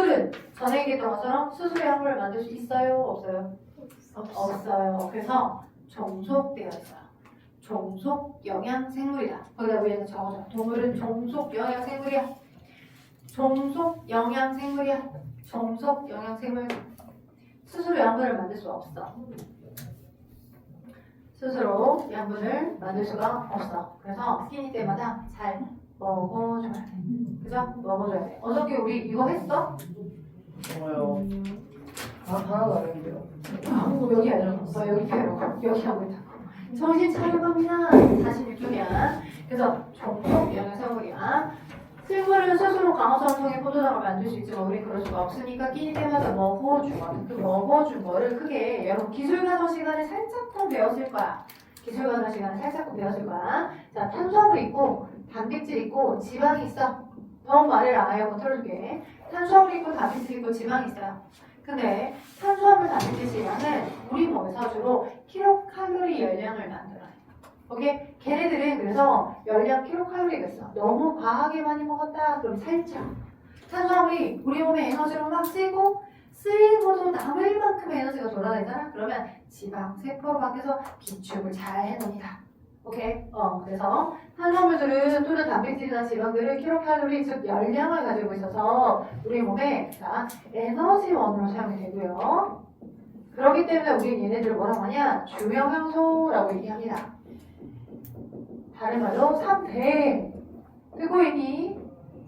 동물은 전에 얘기했던 것처럼 스스로 약물을 만들 수 있어요? 없어요? 없어요. 그래서 종속되어 있어요. 종속 영양 생물이다. 거기다 위에서 적어줘. 동물은 종속 영양 생물이야. 종속 영양 생물이야. 종속 영양 생물. 스스로 양분을 만들 수 없어. 스스로 양분을 만들 수가 없어. 그래서 스키니 때마다 잘 먹어줘야 돼. 그죠? 먹어줘야 돼. 어저께 우리 이거 했어? 좋아요. 하나도 안 했는데요. 여기 안 들어갔어. 여기 펴요. 여기 하고 있다고. 정신 차려갑니다. 46쪽이야. 그래서 종속 영양생물이야. 생물은 스스로 강화성을 통해 포도당을 만들 수 있지만 우리 그럴 수가 없으니까 끼니 때마다 먹어주거든. 그 먹어준 거를 크게 여러분 기술과정 시간에 살짝쿵 배웠을 거야. 기술과정 시간에 살짝쿵 배웠을 거야. 자, 탄수화물 있고 단백질 있고 지방이 있어. 더 말을 안 하려고 틀어줄게. 탄수화물 있고 단백질 있고 지방이 있어요. 근데 탄수화물 단백질 지방은 우리 몸에서 주로 킬로칼로리 열량을 만들어요. 오케이? 걔네들은 그래서 열량 킬로칼로리가 있어. 너무 과하게 많이 먹었다 그럼 살쪄. 탄수화물이 우리 몸에 에너지로 막 쓰이고도 남을 만큼의 에너지가 돌아다니잖아. 그러면 지방 세포로 바뀌어서 비축을 잘 해놓니다. 오케이? 그래서 탄수화물들은 또는 단백질이나 지방들은 킬로칼로리 즉 열량을 가지고 있어서 우리 몸에 자, 에너지원으로 사용이 되고요. 그렇기 때문에 우리는 얘네들을 뭐라고 하냐? 주영양소라고 얘기합니다. 다른 말로 3대 뜨고 있니?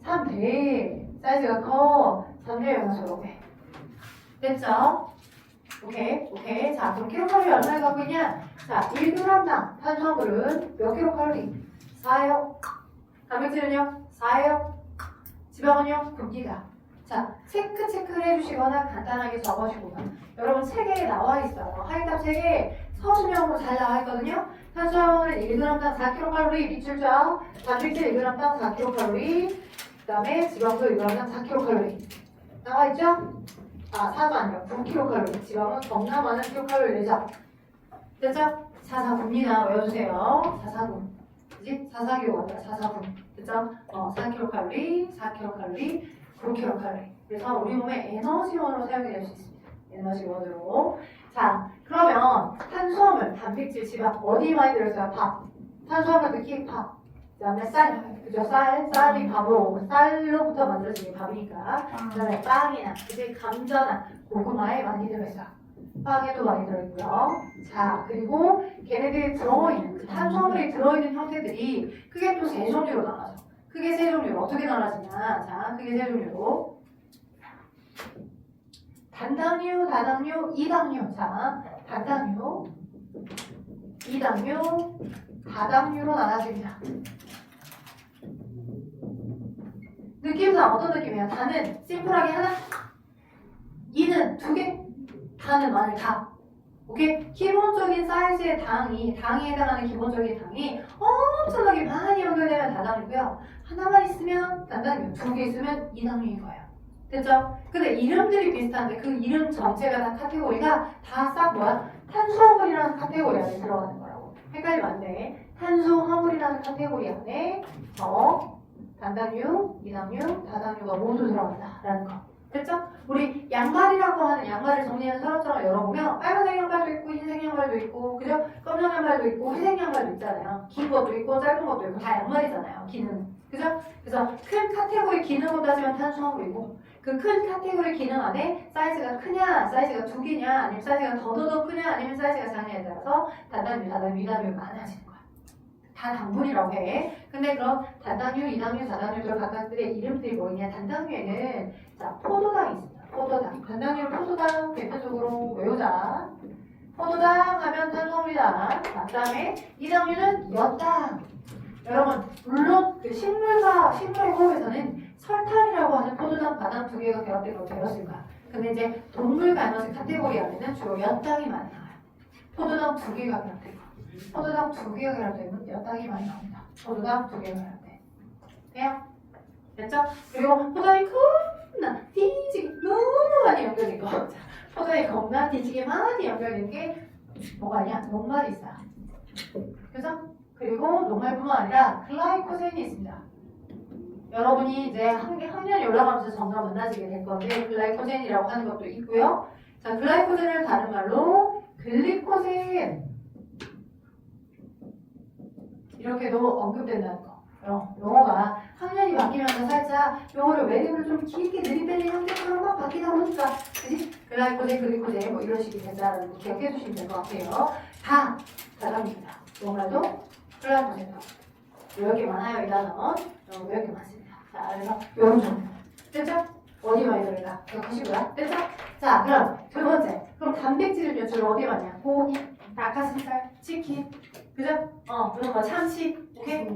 3대 사이즈가 커 3대 영양소라고 해. 됐죠? 오케이. 자, 그럼 킬로칼로리 얼마나 갖고 있냐? 자, 1g당 탄수화물은 몇 킬로칼로리? 4요. 단백질은요? 4요. 지방은요? 9기가. 자, 체크를 해주시거나 간단하게 적어주시고 여러분 책에 나와 있어요. 하이탑 책에 서술형으로 잘 나와 있거든요. 탄수화물은 1g당 4kcal 비출죠. 단백질 1g당 4kcal. 그 다음에 지방도 1g당 4kcal. 나와 있죠? 사도 아니라 9kcal. 지방은 겁나 많은 킬로칼로리 내죠. 됐죠? 449입니다. 외워주세요. 449. 그지? 449가 아니라 449. 됐죠? 4kcal, 4kcal, 9kcal. 그래서 우리 몸의 에너지원으로 사용이 될 수 있습니다. 에너지원으로. 자, 그러면 탄수화물, 단백질, 지방 어디 많이 들어있어요? 밥. 탄수화물 특히 밥. 그 다음에 쌀. 그죠? 쌀이 밥으로, 쌀로부터 만들어지는 밥이니까. 그 다음에 빵이나, 그지? 감자나 고구마에 많이 들어있어요. 빵에도 많이 들어있고요. 자, 그리고 걔네들이 들어있는, 그 탄수화물이 들어있는 형태들이 크게 또 세 종류로 나눠져. 크게 세 종류로 어떻게 나눠지냐? 자, 크게 세 종류로. 단당류, 다당류, 이당류. 자, 단당류, 이당류, 다당류로 나눠집니다. 느낌상 어떤 느낌이에요? 다는 심플하게 하나, 이는 두 개, 다는 많이 다. 오케이? 기본적인 사이즈의 당에 해당하는 기본적인 당이 엄청나게 많이 연결되면 다당류고요. 하나만 있으면 단당류, 두 개 있으면 이당류인 거예요. 됐죠? 근데 이름들이 비슷한데 그 이름 전체가 다 카테고리가 다 싹 뭐야? 탄수화물이라는 카테고리 안에 들어가는 거라고. 헷갈리면 안 돼. 탄수화물이라는 카테고리 안에 단당류, 이당류, 다당류가 모두 들어간다라는 거. 됐죠? 우리 양말이라고 하는 양말을 정리하는 서랍장을 열어보면 빨간색 양말도 있고 흰색 양말도 있고 그죠? 검정 양말도 있고 회색 양말도 있잖아요. 긴 것도 있고 짧은 것도 있고 다 양말이잖아요. 기능. 그죠? 그래서 큰 카테고리 기능으로 따지면 탄수화물이고 그 큰 카테고리 기능 안에 사이즈가 크냐, 사이즈가 두 개냐, 아니면 사이즈가 더더더 크냐, 아니면 사이즈가 작냐에 따라서 단당류, 이당류가 많아지는 거야. 다 당분이라고 해. 근데 그럼 단당류, 이당류, 다당류들 각각들의 이름들이 뭐냐? 단당류에는 자 포도당이 있습니다. 포도당. 단당류 포도당 대표적으로 외우자. 포도당 하면 탄수화물이다. 그 다음에 이당류는 엿당. 여러분 물론 그 식물의 호흡에서는 설탕이라고 하는 포도당, 다당 두 개가 결합된 걸 배웠을 거야. 근데 이제 동물과 에너지 카테고리 안에는 주로 엿당이 많이 나와요. 포도당 두 개가 결합된 거. 포도당 두 개가 결합되면 엿당이 많이 나옵니다. 포도당 두 개가 결합돼. 돼요? 됐죠? 그리고 포도당이 겁나 뒤지게 너무 많이 연결된 거. 포도당이 겁나 뒤지게 많이 연결된 게 뭐가 아니야? 녹말이 있어요. 그래서 그리고 녹말뿐만 아니라 글라이코젠이 있습니다. 여러분이 이제 학년이 올라가면서 점점 만나지게 될 건데 글라이코젠이라고 하는 것도 있고요. 자, 글라이코젠을 다른 말로 글리코젠 이렇게도 언급된다는 거. 용어가 학년이 바뀌면서 살짝 용어를 외래어를 좀 길게 들이대는 형태처럼 막 바뀌다 보니까 그지? 글라이코젠, 글리코젠 뭐 이런 식이 된다는 거 기억해 주시면 될 것 같아요. 다 다릅니다. 용어도 글라이코젠도 이렇게 많아요. 이 단어 이렇게 많습니다. 자, 그래서 이런 정도 됐죠? 어디 많이 들어가? 기억하시고요. 됐죠? 자, 그럼 두 번째. 그럼 단백질은요 주로 어디 많냐? 고기, 닭가슴살, 치킨, 그죠? 그런 거 참치, 오케이?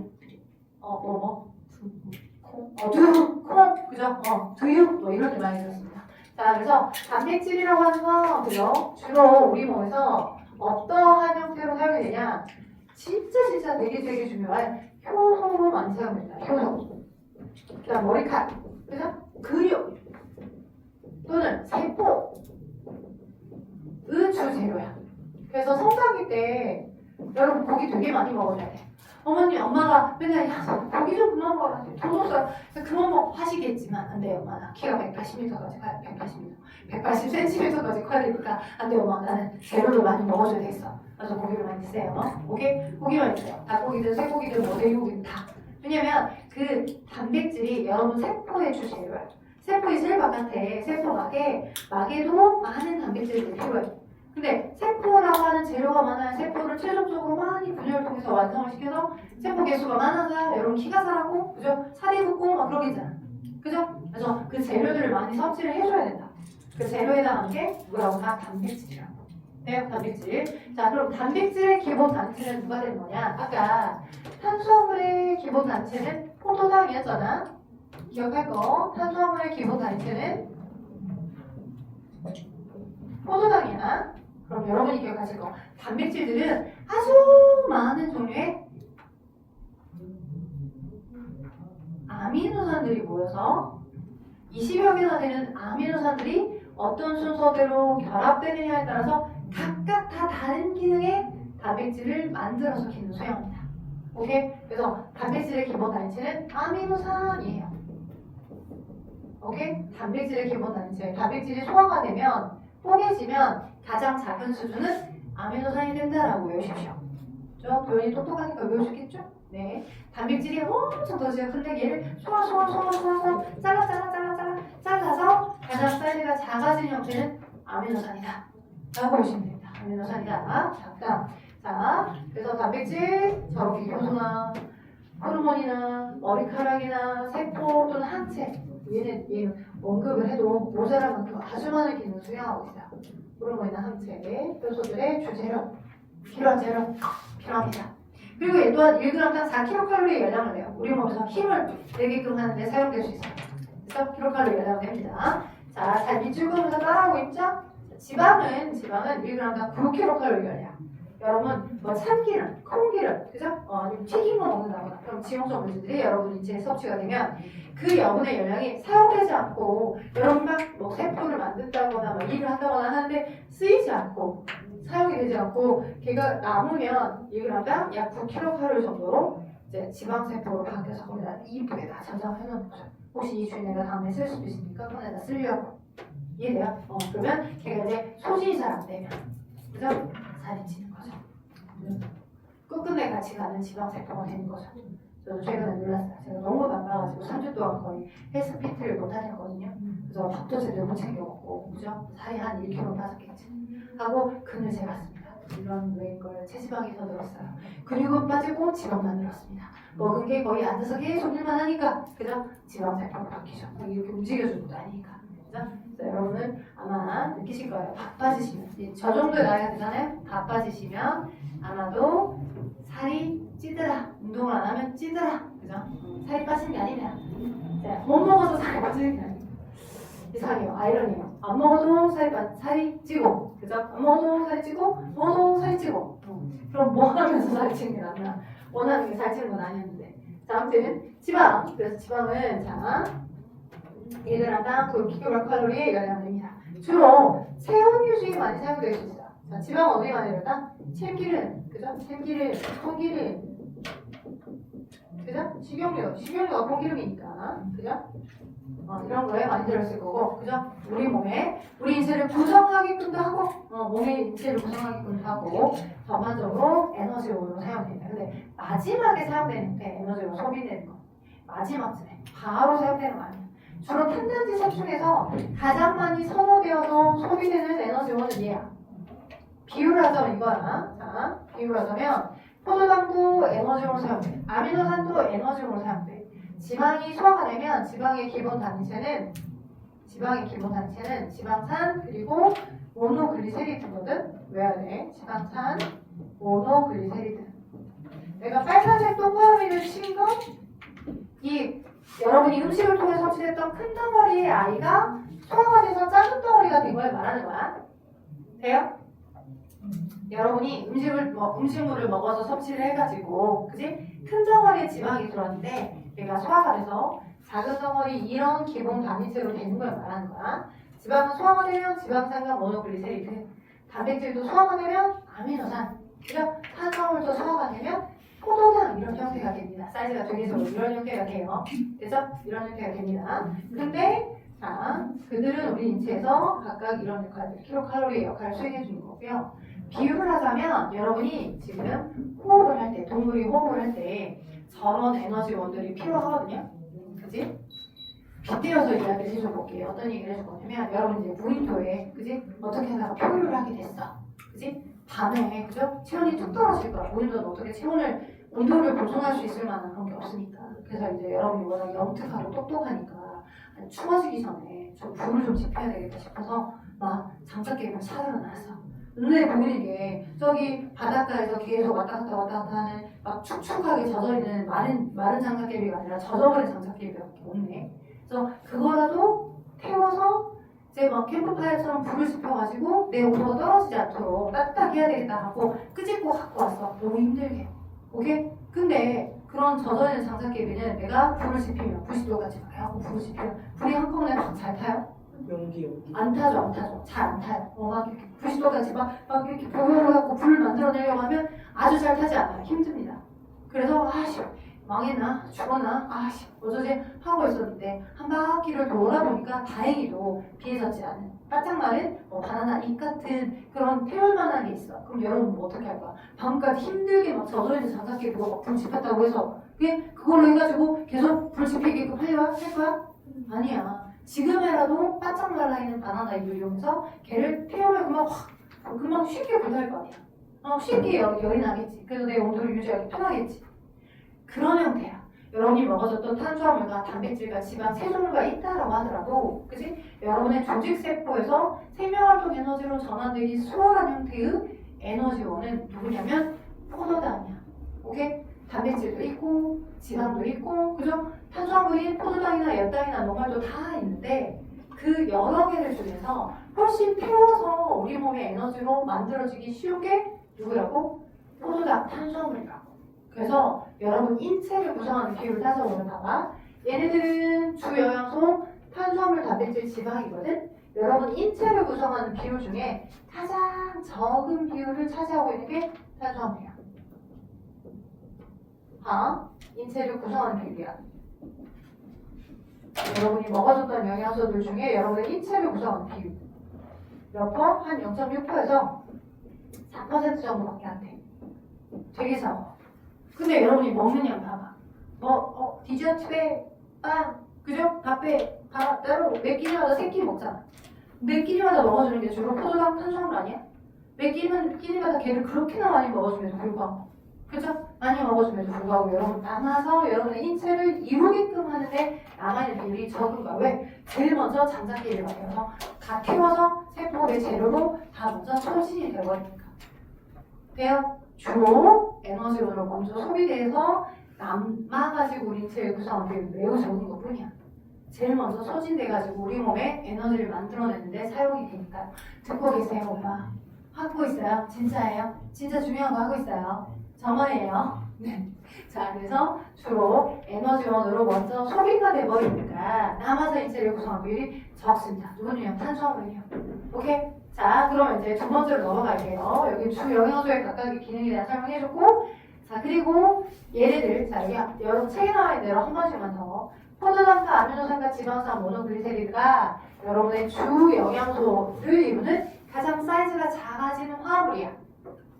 두유, 콩, 그죠? 두유, 뭐 이런 데 많이 들었습니다. 자, 그래서 단백질이라고 하는 거, 그죠? 주로 우리 몸에서 어떠한 형태로 사용이 되냐? 진짜 되게 중요한 효소로 많이 사용됩니다. 효소. 그 다음 머리카락, 그죠? 근육, 또는 세포, 의 주재료야. 그래서 성장기 때 여러분 고기 되게 많이 먹어줘야 돼. 어머니, 엄마가 맨날 야, 고기 좀 그만 먹어라. 돈 없어요. 그만 먹어 하시겠지만 안 돼요, 엄마. 나 키가 180m까지 가요. 180cm까지 커야 되니까 안 돼요, 엄마. 나는 재료를 많이 먹어줘야 되겠어. 그래서 고기를 많이 드세요. 오케이? 고기만 드세요. 닭고기든 쇠고기든 뭐 돼지고기든 다. 왜냐면 그 단백질이 여러분 세포의 주재료야. 세포의 셀 바깥에 막에도 많은 단백질이 필요해요. 근데 세포라고 하는 재료가 많아야 세포를 최종적으로 많이 분열을 통해서 완성을 시켜서 세포 개수가 많아서 여러분 키가 자라고, 그죠? 살이 붙고 막 그러겠잖아. 그죠? 그래서 그 재료들을 많이 섭취를 해줘야 된다. 그 재료에 해당하는 게 뭐라고 하나? 단백질이라고. 네, 단백질. 자, 그럼 단백질의 기본 단체는 누가 되는 거냐? 아까 탄수화물의 기본 단체는 포도당이었잖아. 기억할 거. 탄수화물의 기본 단체는 포도당이야. 그럼 여러분이 기억하실 거. 단백질들은 아주 많은 종류의 아미노산들이 모여서 20여 개나 되는 아미노산들이 어떤 순서대로 결합되느냐에 따라서 각각 다 다른 기능의 단백질을 만들어서 기능 수행합니다. 오케이? 그래서 단백질의 기본 단체는 아미노산이에요. 오케이? 단백질의 기본 단체. 단백질이 소화가 되면 뽀개지면 가장 작은 수준은 아미노산이 된다라고 외우십시오. 저 교현이 똑똑하니까 외우셨겠죠? 네. 단백질이 엄청 터져요. 근데 얘를 소화 잘라서 가장 사이즈가 작아진 형태는 아미노산이다 라고 보시면 됩니다. 아미노산이다. 작다. 자, 그래서 단백질, 저렇게 효소나 호르몬이나 머리카락이나 세포 또는 항체, 얘는 언급을 해도 모자랄 만큼 아주 많은 기능을 수행하고 있어요. 호르몬이나 항체, 효소들의 주재료, 필요합니다. 그리고 얘 또한 1g당 4kcal의 열량을 내요. 우리 몸에서 힘을 내게끔 하는데 사용될 수 있어요. 그래서 kcal 열량을 냅니다. 자, 잘 밑줄그으면서 따라하고 있죠? 지방은 1g당 9kcal 열량. 여러분, 뭐 참기름, 콩기름, 그죠? 아니면 튀긴 거 먹는다거나 그럼 지용성 물질들이 여러분 인체에 섭취가 되면 그 여분의 열량이 사용되지 않고 여러분 막뭐 세포를 만든다거나 막 일을 한다거나 하는데 쓰이지 않고 사용이 되지 않고 걔가 남으면 1g당 약 9kcal 정도로 이제 지방세포로 바뀌어서 거기다 이북에다 저장을 해놓는 거죠. 혹시 이 주인애가 다음에 쓸 수도 있으니까 꺼내다 쓰려고. 이해돼요? 그러면 걔가 이제 소진이 잘 안 되면 그죠? 살이 찌는 거죠. 끝끝내 같이 가는 지방세포가 되는 거죠. 저도 최근에 놀랐어요. 제가 너무 바빠가지고 3주 동안 거의 헬스피트를 못 다녔거든요. 그래서 밥도 제대로 못 챙겨 먹고, 그죠? 살이 한 1kg 빠졌겠지. 하고 근을 재봤습니다. 이런 외인 걸 체지방이 더 늘었어요. 근육은 빠지고 지방만 늘었습니다. 먹은 게 거의 앉아서 계속 일만 하니까, 그죠? 지방세포가 바뀌죠. 이렇게 움직여주는 것도 아니니까. 그죠? 그래서 여러분은 아마 느끼실 거예요. 바빠지시면. 저 정도의 나이가 되잖아요? 바빠지시면 아마도 살이 찌더라. 운동을 안 하면 찌더라. 그죠? 살이 빠지는 게 아니라 못 먹어서 살이 빠지는 게 아니에요. 이상해요. 아이러니에요. 안 먹어도 살이 찌고, 그죠? 안 먹어도 살이 찌고, 먹어도 살이 찌고. 그럼 뭐 하면서 살이 찌는 게 낫나? 원하는 게 살찌는 건 아니었는데. 자, 아무튼 지방. 그래서 지방은 자 1g당 9kcal의 열량입니다. 주로 체온 유지에 많이 사용되어 있습니다. 자, 지방은 어디에 많이 들었다? 참기름, 그죠? 참기름, 콩기름, 그죠? 식용유가 공기름이니까. 그죠? 이런 거에 많이 들었을 거고, 그죠? 우리 몸에, 우리 인체를 구성하게끔도 하고, 몸의 인체를 구성하게끔도 하고, 전반적으로 에너지원으로 사용됩니다. 근데 마지막에 사용되는데 에너지로 소비되는 거. 마지막쯤에. 바로 사용되는 거 아니에요. 주로 탄단지 섭중에서 가장 많이 선호되어서 소비되는 에너지원은 얘야. 비유를 하자면 이거야. 자, 비유를 하자면, 포도당도 에너지로 사용돼. 아미노산도 에너지로 사용돼. 지방이 소화가 되면 지방의 기본 단위체는 지방산 그리고 모노글리세리드거든. 외워야 돼. 지방산, 모노글리세리드. 내가 빨간색 동그라미를 친 건 이 여러분이 음식을 통해 섭취됐던 큰 덩어리의 아이가 소화가 돼서 작은 덩어리가 된 걸 말하는 거야. 돼요? 여러분이 음식물을 먹어서 섭취를 해가지고, 그지? 큰 덩어리의 지방이 들어왔는데, 얘가 소화가 돼서 작은 덩어리 이런 기본 단위체로 되는 걸 말하는 거야. 지방은 소화가 되면 지방산과 모노글리세리드, 단백질도 소화가 되면 아미노산, 그죠? 탄수화물도 소화가 되면 포도당 이런 형태가 됩니다. 사이즈가 되게 적은 이런 형태가 돼요. 그죠? 이런 형태가 됩니다. 근데 자, 그들은 우리 인체에서 각각 이런 역할들, 킬로칼로리의 역할을 수행해 주는 거고요. 비유를 하자면 여러분이 지금 호흡을 할 때, 동물이 호흡을 할 때 저런 에너지원들이 필요하거든요. 그지? 빗대어서 이야기를 해줘 볼게요. 어떤 얘기를 해줄 거냐면 여러분 이제 무인도에, 그지? 어떻게 하다가漂流를 하게 됐어. 그지? 밤에, 그죠? 체온이 뚝 떨어질 거야. 무인도는 어떻게 온도를 보존할 수 있을 만한 그런 게 없으니까. 그래서 이제 여러분이 워낙 영특하고 똑똑하니까 추워지기 전에 좀 불을 좀 지펴야 되겠다 싶어서 막 장작개비를 찾으러 나왔어. 눈에 보이는 게 저기 바닷가에서 계속 왔다 갔다 하는 막 축축하게 젖어있는 마른 장작개비가 아니라 젖어버린 장작개비밖에 없네. 그래서 그거라도 태워서 이제 막 캠프파이어처럼 불을 지펴가지고 내 온도가 떨어지지 않도록 따뜻하게 해야 되겠다 하고 끄집고 갖고 왔어. 너무 힘들게. 오케이? 근데 그런 젖어있는 장작개비는 내가 불을 지피면 90도까지 가요. 불을 지피면 불이 한꺼번에 막 잘 타요? 연기. 안 타죠. 잘 안 타요. 막 이렇게 90도까지 막 이렇게 보여갖고 불을 만들어내려고 하면 아주 잘 타지 않아요. 힘듭니다. 그래서 망했나? 죽었나? 어쩌지? 하고 있었는데 한 바퀴를 돌아보니까 다행히도 비에 젖지 않은 바짝 마른 바나나 잎 같은 그런 태울만한 게 있어. 그럼 여러분 뭐 어떻게 할 거야? 방금까지 힘들게 막 젖어있는 장작개비가 막 불 지폈다고 해서 그걸로 해가지고 계속 불 지피게끔 할 거야? 아니야. 지금이라도 바짝 말라있는 바나나 잎을 이용해서 걔를 태우면 금방 쉽게 불탈 거 아니야. 쉽게 열이 나겠지. 그래서 내 온도를 유지하기 편하겠지. 그런 형태야. 여러분이 먹어줬던 탄수화물과 단백질과 지방 세 종류가 있다라고 하더라도, 그지? 여러분의 조직세포에서 생명활동 에너지로 전환되기 수월한 형태의 에너지원은 누구냐면 포도당이야. 오케이? 단백질도 있고 지방도 있고, 그죠? 탄수화물이 포도당이나 엿당이나 녹말도 다 있는데 그 여러 개를 중에서 훨씬 태워서 우리 몸의 에너지로 만들어지기 쉬운 게 누구라고? 포도당 탄수화물이라고. 그래서 여러분 인체를 구성하는 비율을 따져보면 봐봐. 얘네들은 주 영양소 탄수화물, 단백질, 지방이거든. 여러분 인체를 구성하는 비율 중에 가장 적은 비율을 차지하고 있는 게 탄수화물이야. 인체를 구성하는 비율이야. 여러분이 먹어줬던 영양소들 중에 여러분의 인체를 구성하는 비율 몇 퍼? 한 0.6%에서 4% 정도밖에 안 돼. 되게 적어. 근데 여러분이 먹는 양 봐봐. 디저트에 빵, 그죠? 밥에 따로 몇 끼니마다 3끼 먹잖아. 몇 끼니마다 먹어주는 게 주로 포도당 탄수화물 아니야? 몇 끼니마다 걔를 그렇게나 많이 먹어줌에도 불구하고, 그죠? 많이 먹어줌에도 불구하고 여러분 남아서 여러분의 인체를 이루게끔 하는데 남아있는 비율이 적은 거야. 왜? 제일 먼저 장작개비를 만들어서 다 태워서 세포의 재료로 다 먼저 소진이 되어버리니까. 돼요? 주로 에너지원으로 먼저 소비돼서 남아가지고 우리 인체를 구성하는 게 매우 적은 것 뿐이야. 제일 먼저 소진돼가지고 우리 몸에 에너지를 만들어내는데 사용이 되니까요. 듣고 계세요, 오빠? 하고 있어요? 진짜예요? 진짜 중요한 거 하고 있어요. 정말이에요. 네. 자, 그래서 주로 에너지원으로 먼저 소비가 돼버리니까 남아서 인체를 구성하는 비율이 적습니다. 누구는요? 탄수화물이요. 오케이? 자, 그러면 이제 두 번째로 넘어갈게요. 여기 주 영양소의 각각의 기능에 대한 설명해줬고, 자, 그리고 얘네들, 자, 여러분 책에 나와 있는 대로 한 번씩만 더. 포도당과 아미노산과 지방산 모노글리세리드가 여러분의 주 영양소를 이루는 가장 사이즈가 작아지는 화합물이야.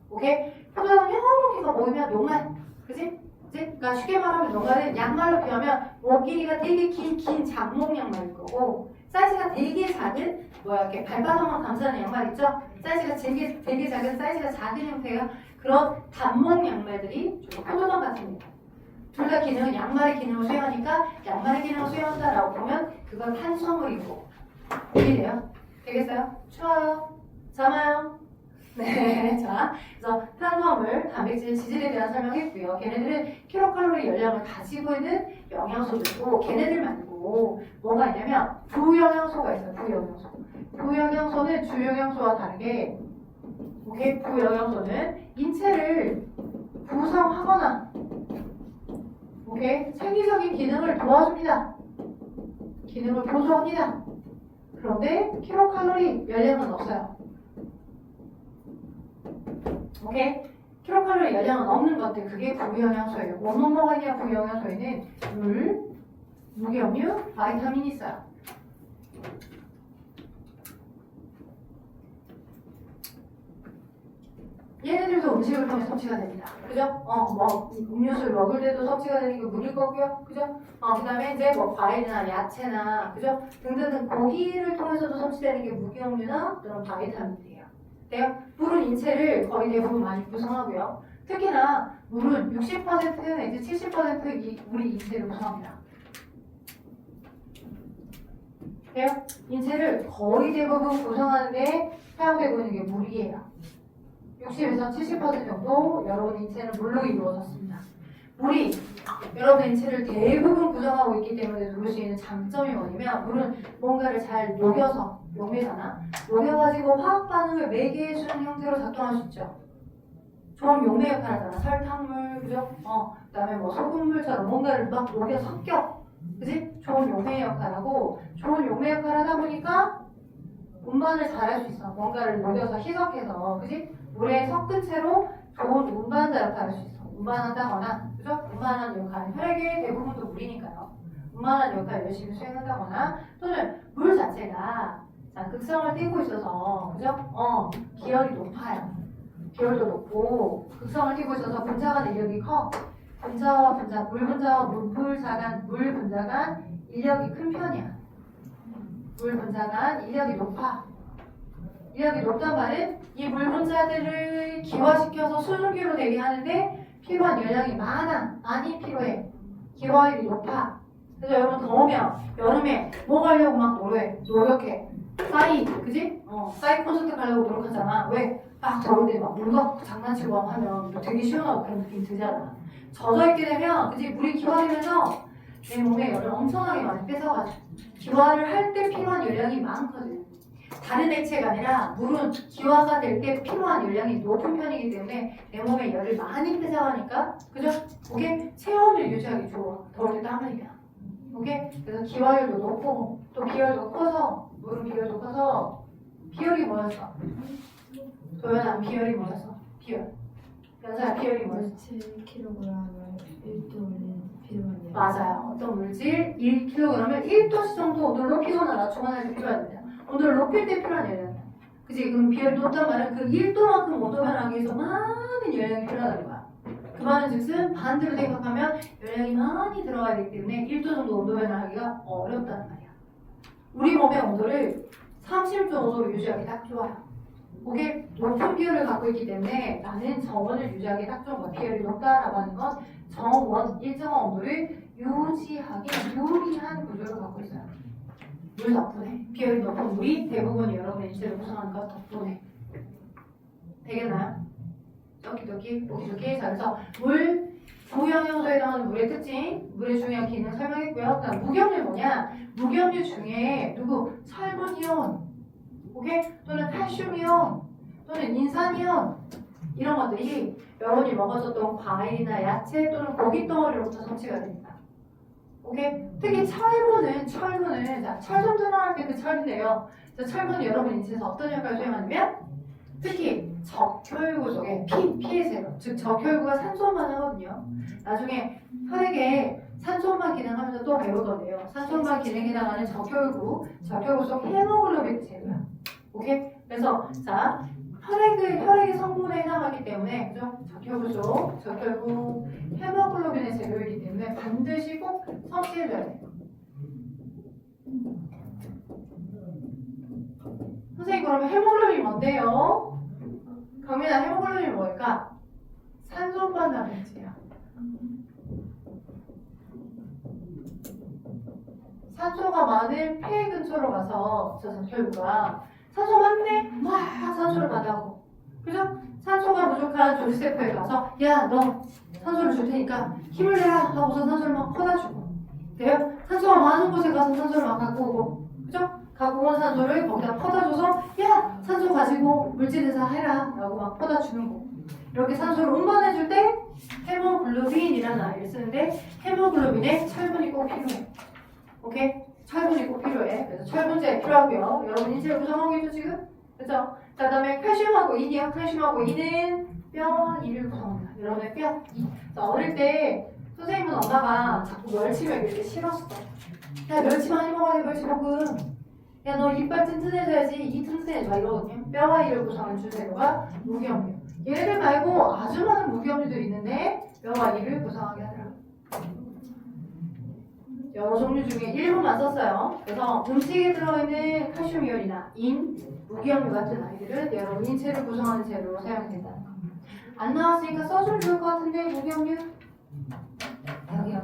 오케이? 포도당은 여러 개가 모이면 용말. 그지? 그러니까 쉽게 말하면 용말은 양말로 비하면 목 길이가 되게 긴 장목 양말일 거고, 사이즈가 되게 작은, 이렇게 발바닥만 감싸는 양말 있죠? 사이즈가 되게 작은, 사이즈가 작은 형태가 그런 단목 양말들이 포도당 같습니다. 둘 다 기능은 양말의 기능을 수행하니까 양말의 기능을 수행한다라고 보면 그건 탄수화물이고. 이해돼요? 되겠어요? 좋아요. 잠아요. 네, 자, 그래서 탄수화물, 단백질, 지질에 대한 설명했고요. 걔네들은 킬로칼로리 열량을 가지고 있는 영양소들이고, 걔네들 말고 뭐가 있냐면 부영양소가 있어요. 부영양소. 부영양소는 주영양소와 다르게, 오케이, 부영양소는 인체를 구성하거나, 오케이, 생리적인 기능을 도와줍니다. 기능을 보조합니다. 그런데 킬로칼로리 열량은 없어요. 오케이? 킬로칼로리 열량은 없는 것들, 그게 부영양소예요. 뭐가 있냐, 부영양소에는 물, 무경유, 바이타민이 있어요. 얘네들도 음식을 통해 섭취가 됩니다. 그죠? 음료수를 먹을 때도 섭취가 되는 게 물일 거고요. 그죠? 그 다음에 이제 과일이나 야채나, 그죠? 등등 고기를 통해서도 섭취되는 게 무경유나 또는 바이타민이에요. 돼요? 물은 인체를 거의 대부분 많이 구성하고요. 특히나 물은 60% 내지 70% 우리 인체를 구성합니다. 돼요? 인체를 거의 대부분 구성하는데 사용되고 있는 게 물이에요. 60에서 70% 정도 여러분 인체는 물로 이루어졌습니다. 물이 여러분 인체를 대부분 구성하고 있기 때문에 누릴 수 있는 장점이 뭐냐면, 물은 뭔가를 잘 녹여서, 용매잖아. 녹여가지고 화학 반응을 매개해주는 형태로 작동할 수 있죠. 좋은 용매 역할을 하잖아. 설탕물, 그죠? 그 다음에 소금물처럼 뭔가를 막 녹여 섞여. 그지? 좋은 용매 역할하고, 좋은 용매 역할을 하다 보니까 운반을 잘 할 수 있어. 뭔가를 녹여서 희석해서, 그지? 물에 섞은 채로 좋은 운반자 역할을 할 수 있어. 운반한다거나, 그죠? 운반하는 역할. 혈액의 대부분도 물이니까요. 운반하는 역할을 열심히 수행한다거나, 또는 물 자체가 극성을 띠고 있어서, 그죠? 기혈이 높아요. 기혈도 높고, 극성을 띠고 있어서 분자 간 인력이 커. 분자와 분자, 물 분자와 물 분자 간 인력이 큰 편이야. 물 분자 간 인력이 높아. 인력이 높단 말은 이 물 분자들을 기화시켜서 수증기로 되게 하는데 필요한 열량이 많이 필요해. 기화율이 높아. 그래서 여러분 더우면 여름에 뭐 가려고 막 노력해. 그지? 싸이 콘서트 가려고 노력하잖아. 왜? 막 더울 때 막 물 갖고 장난치고 하면 되게 시원하고 그런 느낌 들잖아. 젖어있게 되면, 그지? 물이 기화되면서 내 몸에 열을 엄청나게 많이 뺏어가지고 기화를 할 때 필요한 열량이 많거든. 다른 액체가 아니라 물은 기화가 될 때 필요한 열량이 높은 편이기 때문에 내 몸에 열을 많이 뺏어가니까, 그죠? 오케이? 체온을 유지하기 좋아. 더울 때 땀 흘리면. 오케이? 그래서 기화율도 높고, 또 비열도 커서, 물은 비열도 커서, 비열이 뭐였어? 도연아, 비열이 뭐였어? 비열. 연사야, 비열이 뭐였어? 7kg을 1도는 필요하네요. 맞아요. 어떤 물질 1kg을 1도씨 정도 온도를 높이거나 낮추거나 해서 필요합니다. 온도를 높일 때 필요한 열량이야. 그치? 그럼 비열이 높단 말은 그 1도만큼 온도 변화하기 위해서 많은 열량이 필요하다는 거야. 그 말은 즉슨 반대로 생각하면 열량이 많이 들어가야 되기 때문에 1도 정도 온도 변화하기가 어렵다는 말이야. 우리 몸의 온도를 30.5도로 유지하기 딱 좋아요. 그게 높은 비율을 갖고 있기 때문에 나는 정원을 유지하기 딱 좋은 거야. 비율이 높다라고 하는 건 정원, 일정한 온도를 유지하기 유리한 구조를 갖고 있어요. 물 덕분에. 비율이 높은 물이 대부분 여러분의 인체를 구성하는 것 덕분에. 되겠나요? 오키도키. 자, 그래서 물, 부영양소에 해당하는 물의 특징, 물의 중요한 기능 설명했고요. 그다음 무경유 뭐냐? 무경유 중에 철분이온, 오케이? 또는 칼슘이온, 또는 인산이온, 이런 것들이 여러분이 먹어줬던 과일이나 야채 또는 고기 덩어리로부터 섭취가 됩니다. 오케이? 특히 철분은 자, 철분 들어갈 때 그 철인데요. 철분은 여러분 인체에서 어떤 역할을 수행하냐면 특히 적혈구 속에 피의 세로, 즉 적혈구가 산소만 하거든요. 나중에 혈액에 산소만 기능하면서 또 배울 건데요. 산소만 기능에 해당하는 적혈구 속 헤모글로빈 세로야. 오케이? 그래서 자 혈액의 성분에 해당하기 때문에 그죠? 적혈구 헤모글로빈의 재료이기 때문에 반드시 꼭 섭취해줘야 돼요. 선생님 그러면 헤모글로빈이 뭔데요? 강민아 헤모글로빈이 뭘까? 산소만 단백질이야. 산소가 많은 폐 근처로 가서 저 적혈구가 산소 많네? 막 산소를 받아오고 그죠? 산소가 부족한 조직세포에 가서 야 너 산소를 줄 테니까 힘을 내라 하고서 산소를 막 퍼다주고 돼요? 산소가 많은 곳에 가서 산소를 막 갖고 오고 그죠? 갖고 온 산소를 거기다 퍼다줘서 야 산소 가지고 물질에서 해라 라고 막 퍼다주는 거 이렇게 산소를 운반해줄 때 헤모글로빈이라는 아이를 쓰는데 헤모글로빈에 철분이 꼭 필요해. 오케이? 철분이 꼭 필요해. 그래서 철분제 필요하고요. 여러분 인체를 구성하고 있죠 지금? 그죠? 자, 그다음에 칼슘하고 인이요. 칼슘하고 인은 뼈 이를 구성합니다. 여러분의 뼈 이. 자, 어릴 때 선생님은 엄마가 자꾸 멸치 먹일 때 싫었어. 야 멸치 많이 먹어야 돼 멸치 볶음. 야 너 이빨 튼튼해져야지 이 튼튼해져 이러거든요. 뼈와 이를 구성하는 주재료가 무기염류. 얘네들 말고 아주 많은 무기염류들이 있는데 뼈와 이를 구성하게 하더라고요. 여러 종류 중에 일부만 썼어요. 그래서 음식에 들어있는 칼슘 이온이나 인, 무기염류 같은 아이들은 여러분 인체를 구성하는 재료로 사용이 된다는 거. 안 나왔으니까 써주면 좋을 것 같은데 무기염류? 여기.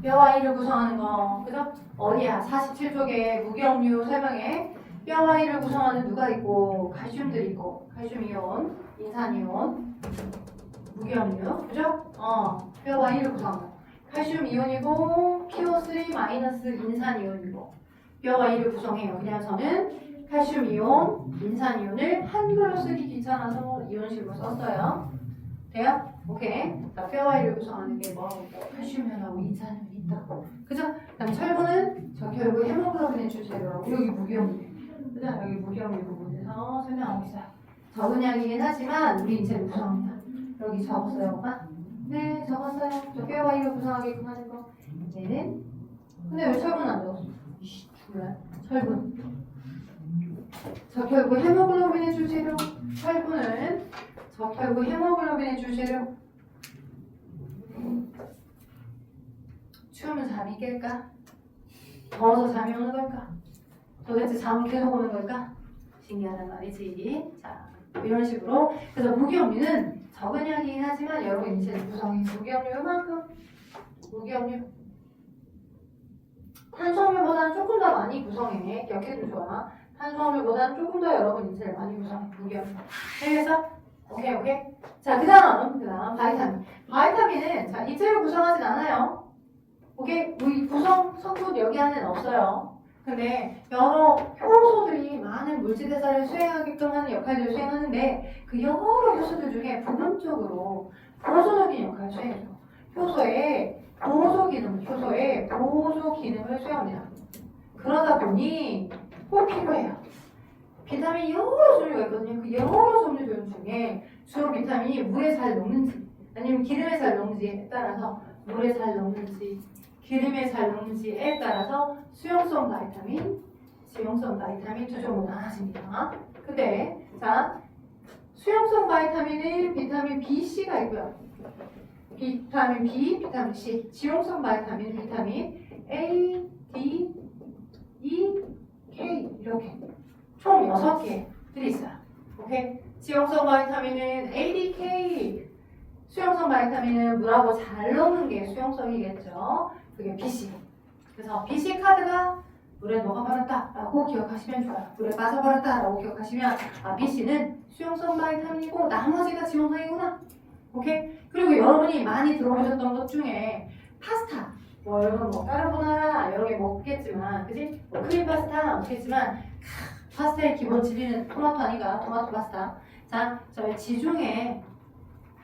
뼈와 이를 구성하는 거. 그죠? 어디야? 47쪽에 무기염류 설명에 뼈와 이를 구성하는 누가 있고 칼슘들 있고 칼슘 이온, 인산 이온, 무기염류. 그죠? 뼈와 이를 구성한다. 칼슘 이온이고 PO3 마이너스 인산 이온이고 뼈와 이를 구성해요. 그냥 저는 칼슘 이온, 인산 이온을 한글로 쓰기 귀찮아서 이온식으로 썼어요. 돼요? 오케이. 자, 뼈와 이를 구성하는 게 뭐하고 있고 칼슘 이온하고 인산 이온이 있다고. 그죠? 그다음 철분은 적혈구 헤모글로빈의 주재료라고 여기 무기염류. 그죠? 여기 무기염류 부분에서 설명하고 있어요. 적은 양이긴 하지만 우리 인체를 구성합니다. 여기 적었어요, 오빠? 네, 적었어요. 저 뼈와 이를 구성하게끔 하는 거. 이제는 근데 왜 철분 안 적었어? 몰라요? 철분. 적혈구 헤모글로빈의 주재료. 철분은 적혈구 헤모글로빈의 주재료. 추우면 잠이 깰까? 더워서 잠이 오는 걸까? 도대체 잠은 계속 오는 걸까? 신기하단 말이지. 자, 이런 식으로. 그래서 무기염류는 적은 양이긴 하지만 여러분 인체의 구성이 무기염류 요만큼. 무기염류. 탄수화물보다는 조금 더 많이 구성해. 기억해도 좋아. 탄수화물보다는 조금 더 여러분 인체를 많이 구성해. 무기염류. 그래서 오케이. 자, 그다음 바이타민. 바이타민은 자 인체를 구성하진 않아요. 오케이. 우리 구성 성분 여기 안에는 없어요. 근데 여러 효소들이 많은 물질 대사를 수행하게끔 하는 역할을 수행하는데 그 여러 효소들 중에 부분적으로 보조적인 역할을 수행해요. 효소의 보조 기능을 수행합니다. 그러다 보니 꼭 필요해요. 비타민 여러 종류가 있거든요. 그 여러 종류들 중에 주로 비타민이 물에 잘 녹는지 아니면 기름에 잘 녹는지에 따라서 물에 잘 녹는지 기름에 잘 녹는지에 따라서 수용성 바이타민, 지용성 바이타민 두 종으로 나눠집니다. 근데 자 수용성 바이타민은 비타민 B,C가 있고요. 비타민 B, 비타민 C. 지용성 바이타민, 비타민 A, D, E, K 이렇게 총 6개들이 있어요. 오케이? 지용성 바이타민은 A, D, K. 수용성 바이타민은 물하고 잘 녹는 게 수용성이겠죠. 그게 BC. 그래서 BC 카드가 물에 녹아버렸다라고 기억하시면 좋아요. 물에 빠져버렸다라고 기억하시면 BC는 수용성 바이타민이고 나머지가 지용성이구나. 오케이? 그리고 여러분이 많이 들어보셨던 것 중에 파스타. 여러분 까르보나라 여러 개 먹겠지만, 그지? 크림 파스타 먹겠지만 파스타의 기본 진리는 토마토 아닌가? 토마토 파스타. 자, 저희 지중해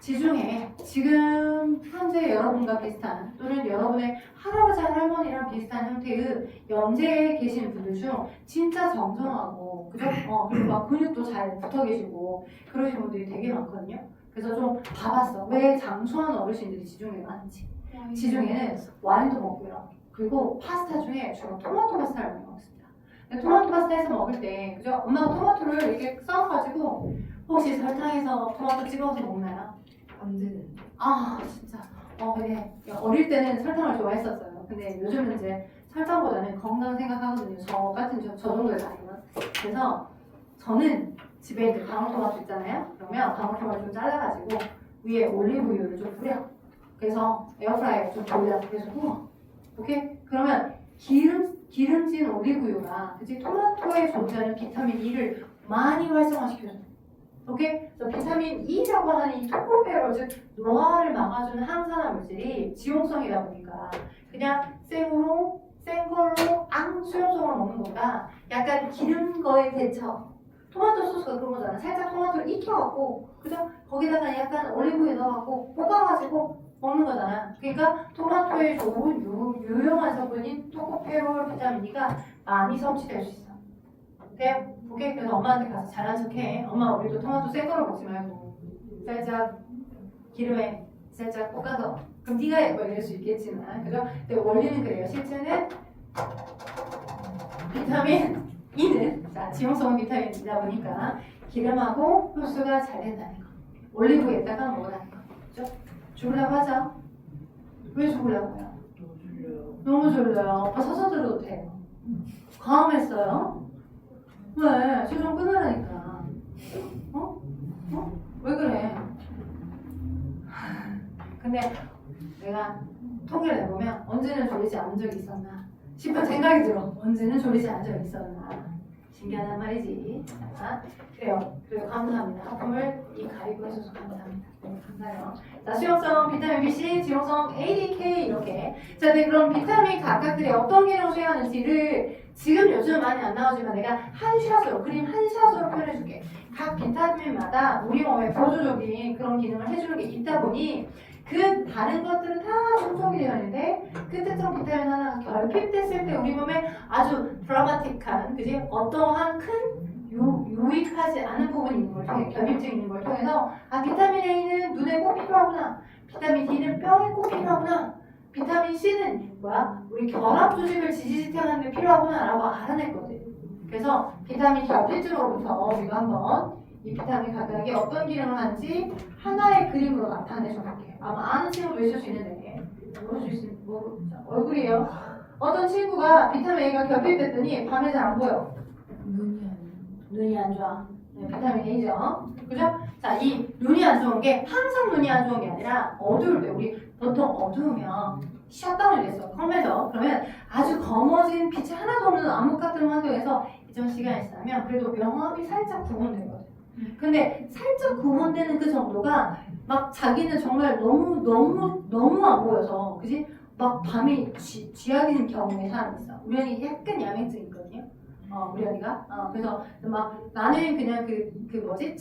지중해 지금 현재 여러분과 비슷한 또는 여러분의 할아버지 할머니랑 비슷한 형태의 연세에 계신 분들 중 진짜 정정하고 그죠? 그리고 막 근육도 잘 붙어 계시고 그러신 분들이 되게 많거든요. 그래서 좀 봐봤어. 왜 장수한 어르신들이 지중해에 많은지. 지중해는 와인도 먹고요. 그리고 파스타 중에 주로 토마토 파스타를 많이 먹습니다. 토마토 파스타 해서 먹을 때 그죠? 엄마가 토마토를 이렇게 썰어가지고 혹시 설탕해서 토마토 찍어서 먹나요? 언제는 아 진짜 근데 어릴 때는 설탕을 좋아했었어요. 근데 요즘은 이제 설탕보다는 건강 생각하거든요. 저 같은 저 정도의 나이면. 그래서 저는 집에 이제 방울토마토 있잖아요. 그러면 방울토마토 좀 잘라가지고 위에 올리브유를 좀 뿌려. 그래서 에어프라이어에 좀 돌려. 그래서 구워. 오케이? 그러면 기름진 올리브유가 그치 토마토에 존재하는 비타민 E를 많이 활성화시켜줘요. 오케이? 그래서 비타민 E라고 하는 이 토코페롤 즉 노화를 막아주는 항산화 물질이 지용성이다 보니까 그냥 센 걸로 수용성으로 먹는 것보다 약간 기름 거에 데쳐 토마토 소스가 그런 거잖아. 살짝 토마토를 익혀갖고 그죠? 거기다가 약간 올리브유 넣어갖고 볶아가지고 먹는 거잖아. 그러니까 토마토에 좋은 유용한 성분인 토코페롤 비타민 E가 많이 섭취될 수 있어. 돼요? 오케이? 그래서 엄마한테 가서 잘한 척해. 엄마 우리도 토마토 생 거로 먹지 말고 살짝 기름에 살짝 볶아서 그럼 네가 해 뭐 이럴 수 있겠지만 그죠? 근데 원리는 그래요. 실제는 비타민 E는 자 지용성 비타민이다 보니까 기름하고 흡수가 잘 된다는 거. 올리브에다가 먹으라는 거. 그죠? 죽으려고 하죠? 왜 죽으려고요? 너무 졸려요. 오빠 서서 들어도 돼요. 과음했어요? 왜? 최종 끊으라니까. 왜 그래? 근데 내가 통계를 내보면 언제는 졸리지 않은 적이 있었나 싶은 생각이 들어. 언제는 졸리지 않은 적이 있었나. 신기하단 말이지. 자, 그래요. 그래요. 감사합니다. 하품을 이 가리고 해줘서 감사합니다. 네, 감사해요. 자, 수용성 비타민 BC, 지용성 ADK 이렇게. 자, 네, 그럼 비타민 각각들이 어떤 기능을 수행하는지를 지금 요즘 많이 안 나오지만 내가 한 샷으로 그림 한 샷으로 표현해줄게. 각 비타민마다 우리 몸에 보조적인 그런 기능을 해주는 게 있다 보니 그 다른 것들은 다 충족이 되어 있는데 그 특정 비타민 하나가 결핍됐을 때 우리 몸에 아주 드라마틱한 그지 어떠한 큰 유익하지 않은 부분이 있는 걸 통해 결핍증이 있는 걸 통해서 아 비타민 A는 눈에 꼭 필요하구나 비타민 D는 뼈에 꼭 필요하구나 비타민 C는 뭐야 우리 결합 조직을 지지지탱하는 데 필요하구나 라고 알아냈거든. 그래서 비타민 결핍증으로부터 우리가 한번 이 비타민 각각이 어떤 기능을 하는지 하나의 그림으로 나타내줘 볼게요. 아마 아는 친구도 있을 수 있는데 모를 수 있으면 얼굴이에요. 어떤 친구가 비타민 A가 결핍됐더니 밤에 잘 안 보여. 눈이 안 좋아. 네, 비타민 A죠. 그죠? 자, 이 눈이 안 좋은 게 항상 눈이 안 좋은 게 아니라 어두울 때 우리 보통 어두우면 셧다운이 됐어. 컴퓨터. 그러면 아주 검어진 빛이 하나도 없는 암흑 같은 환경에서 이전 시간이 지나면 그래도 명암이 살짝 구분되거든. 근데 살짝 구분되는 그 정도가 막 자기는 정말 너무 안 보여서 그지? 막 밤이 쥐약인 경우에 사람이 있어. 우리 언니 약간 야맹증 있거든요. 우리 언니가. 그래서 막 나는 그냥 그 뭐지?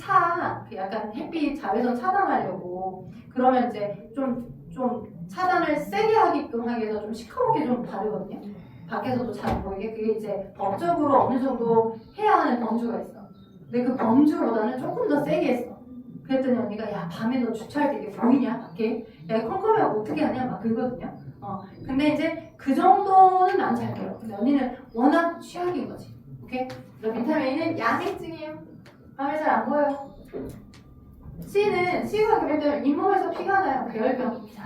그 약간 햇빛 자외선 차단하려고 그러면 이제 좀 차단을 세게 하게끔 하기 위해서 좀 시커멓게 좀 바르거든요. 밖에서도 잘 보이게 그게 이제 법적으로 어느 정도 해야 하는 범주가 있어. 근데 그 범주보다는 조금 더 세게 했어. 그랬더니 언니가 야 밤에 너 주차할 때 이게 보이냐 밖에? 야 컴컴하고 어떻게 하냐 막 그러거든요. 근데 이제 그 정도는 난 잘 돼요. 근데 언니는 워낙 취약인 거지. 오케이? 그래서 비타민은 야생증이에요. 밤에 잘 안 보여요. C가 결핍되면 잇몸에서 피가 나요. 괴혈병입니다.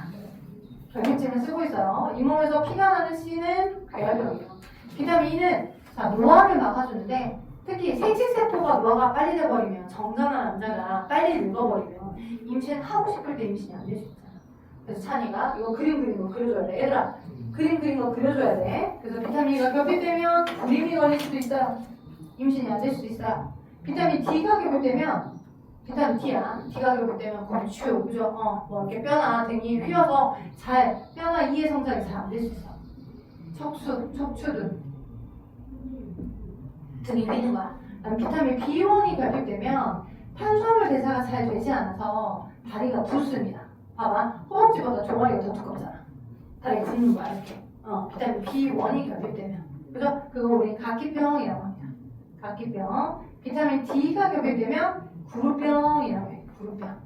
결핍증을 쓰고 있어요. 잇몸에서 피가 나는 C는 괴혈병이에요. 비타민 E는 자 노화를 막아주는데 특히 생식세포가 노화가 빨리 돼버리면 정장한 남자가 빨리 늙어버리면 임신 하고 싶을 때 임신이 안 될 수 있잖아. 그래서 찬이가 이거 그림 그리는 거 그려줘야 돼. 얘들아 그림 그리는 거 그려줘야 돼. 그래서 비타민 E가 결핍되면 불임이 걸릴 수도 있어요. 임신이 안 될 수도 있어요. 비타민 D가 결핍되면 비타민 D가 결핍되면 건축 그죠? 뭐 이렇게 뼈나 등이 휘어서 잘 뼈나 이의 성장이 잘 안 될 수 있어. 척추등 등이 휘는 거야. 비타민 B1이 결핍되면 탄수화물 대사가 잘 되지 않아서 다리가 붓습니다. 봐봐. 허벅지보다 종아리가 더 두껍잖아. 다리가 붓는 거야, 이렇게. 비타민 B1이 결핍되면. 그죠? 그거 우리 각기병이라고 합니다. 각기병. 비타민 D가 결핍되면 구루병이라고 해요. 구루병.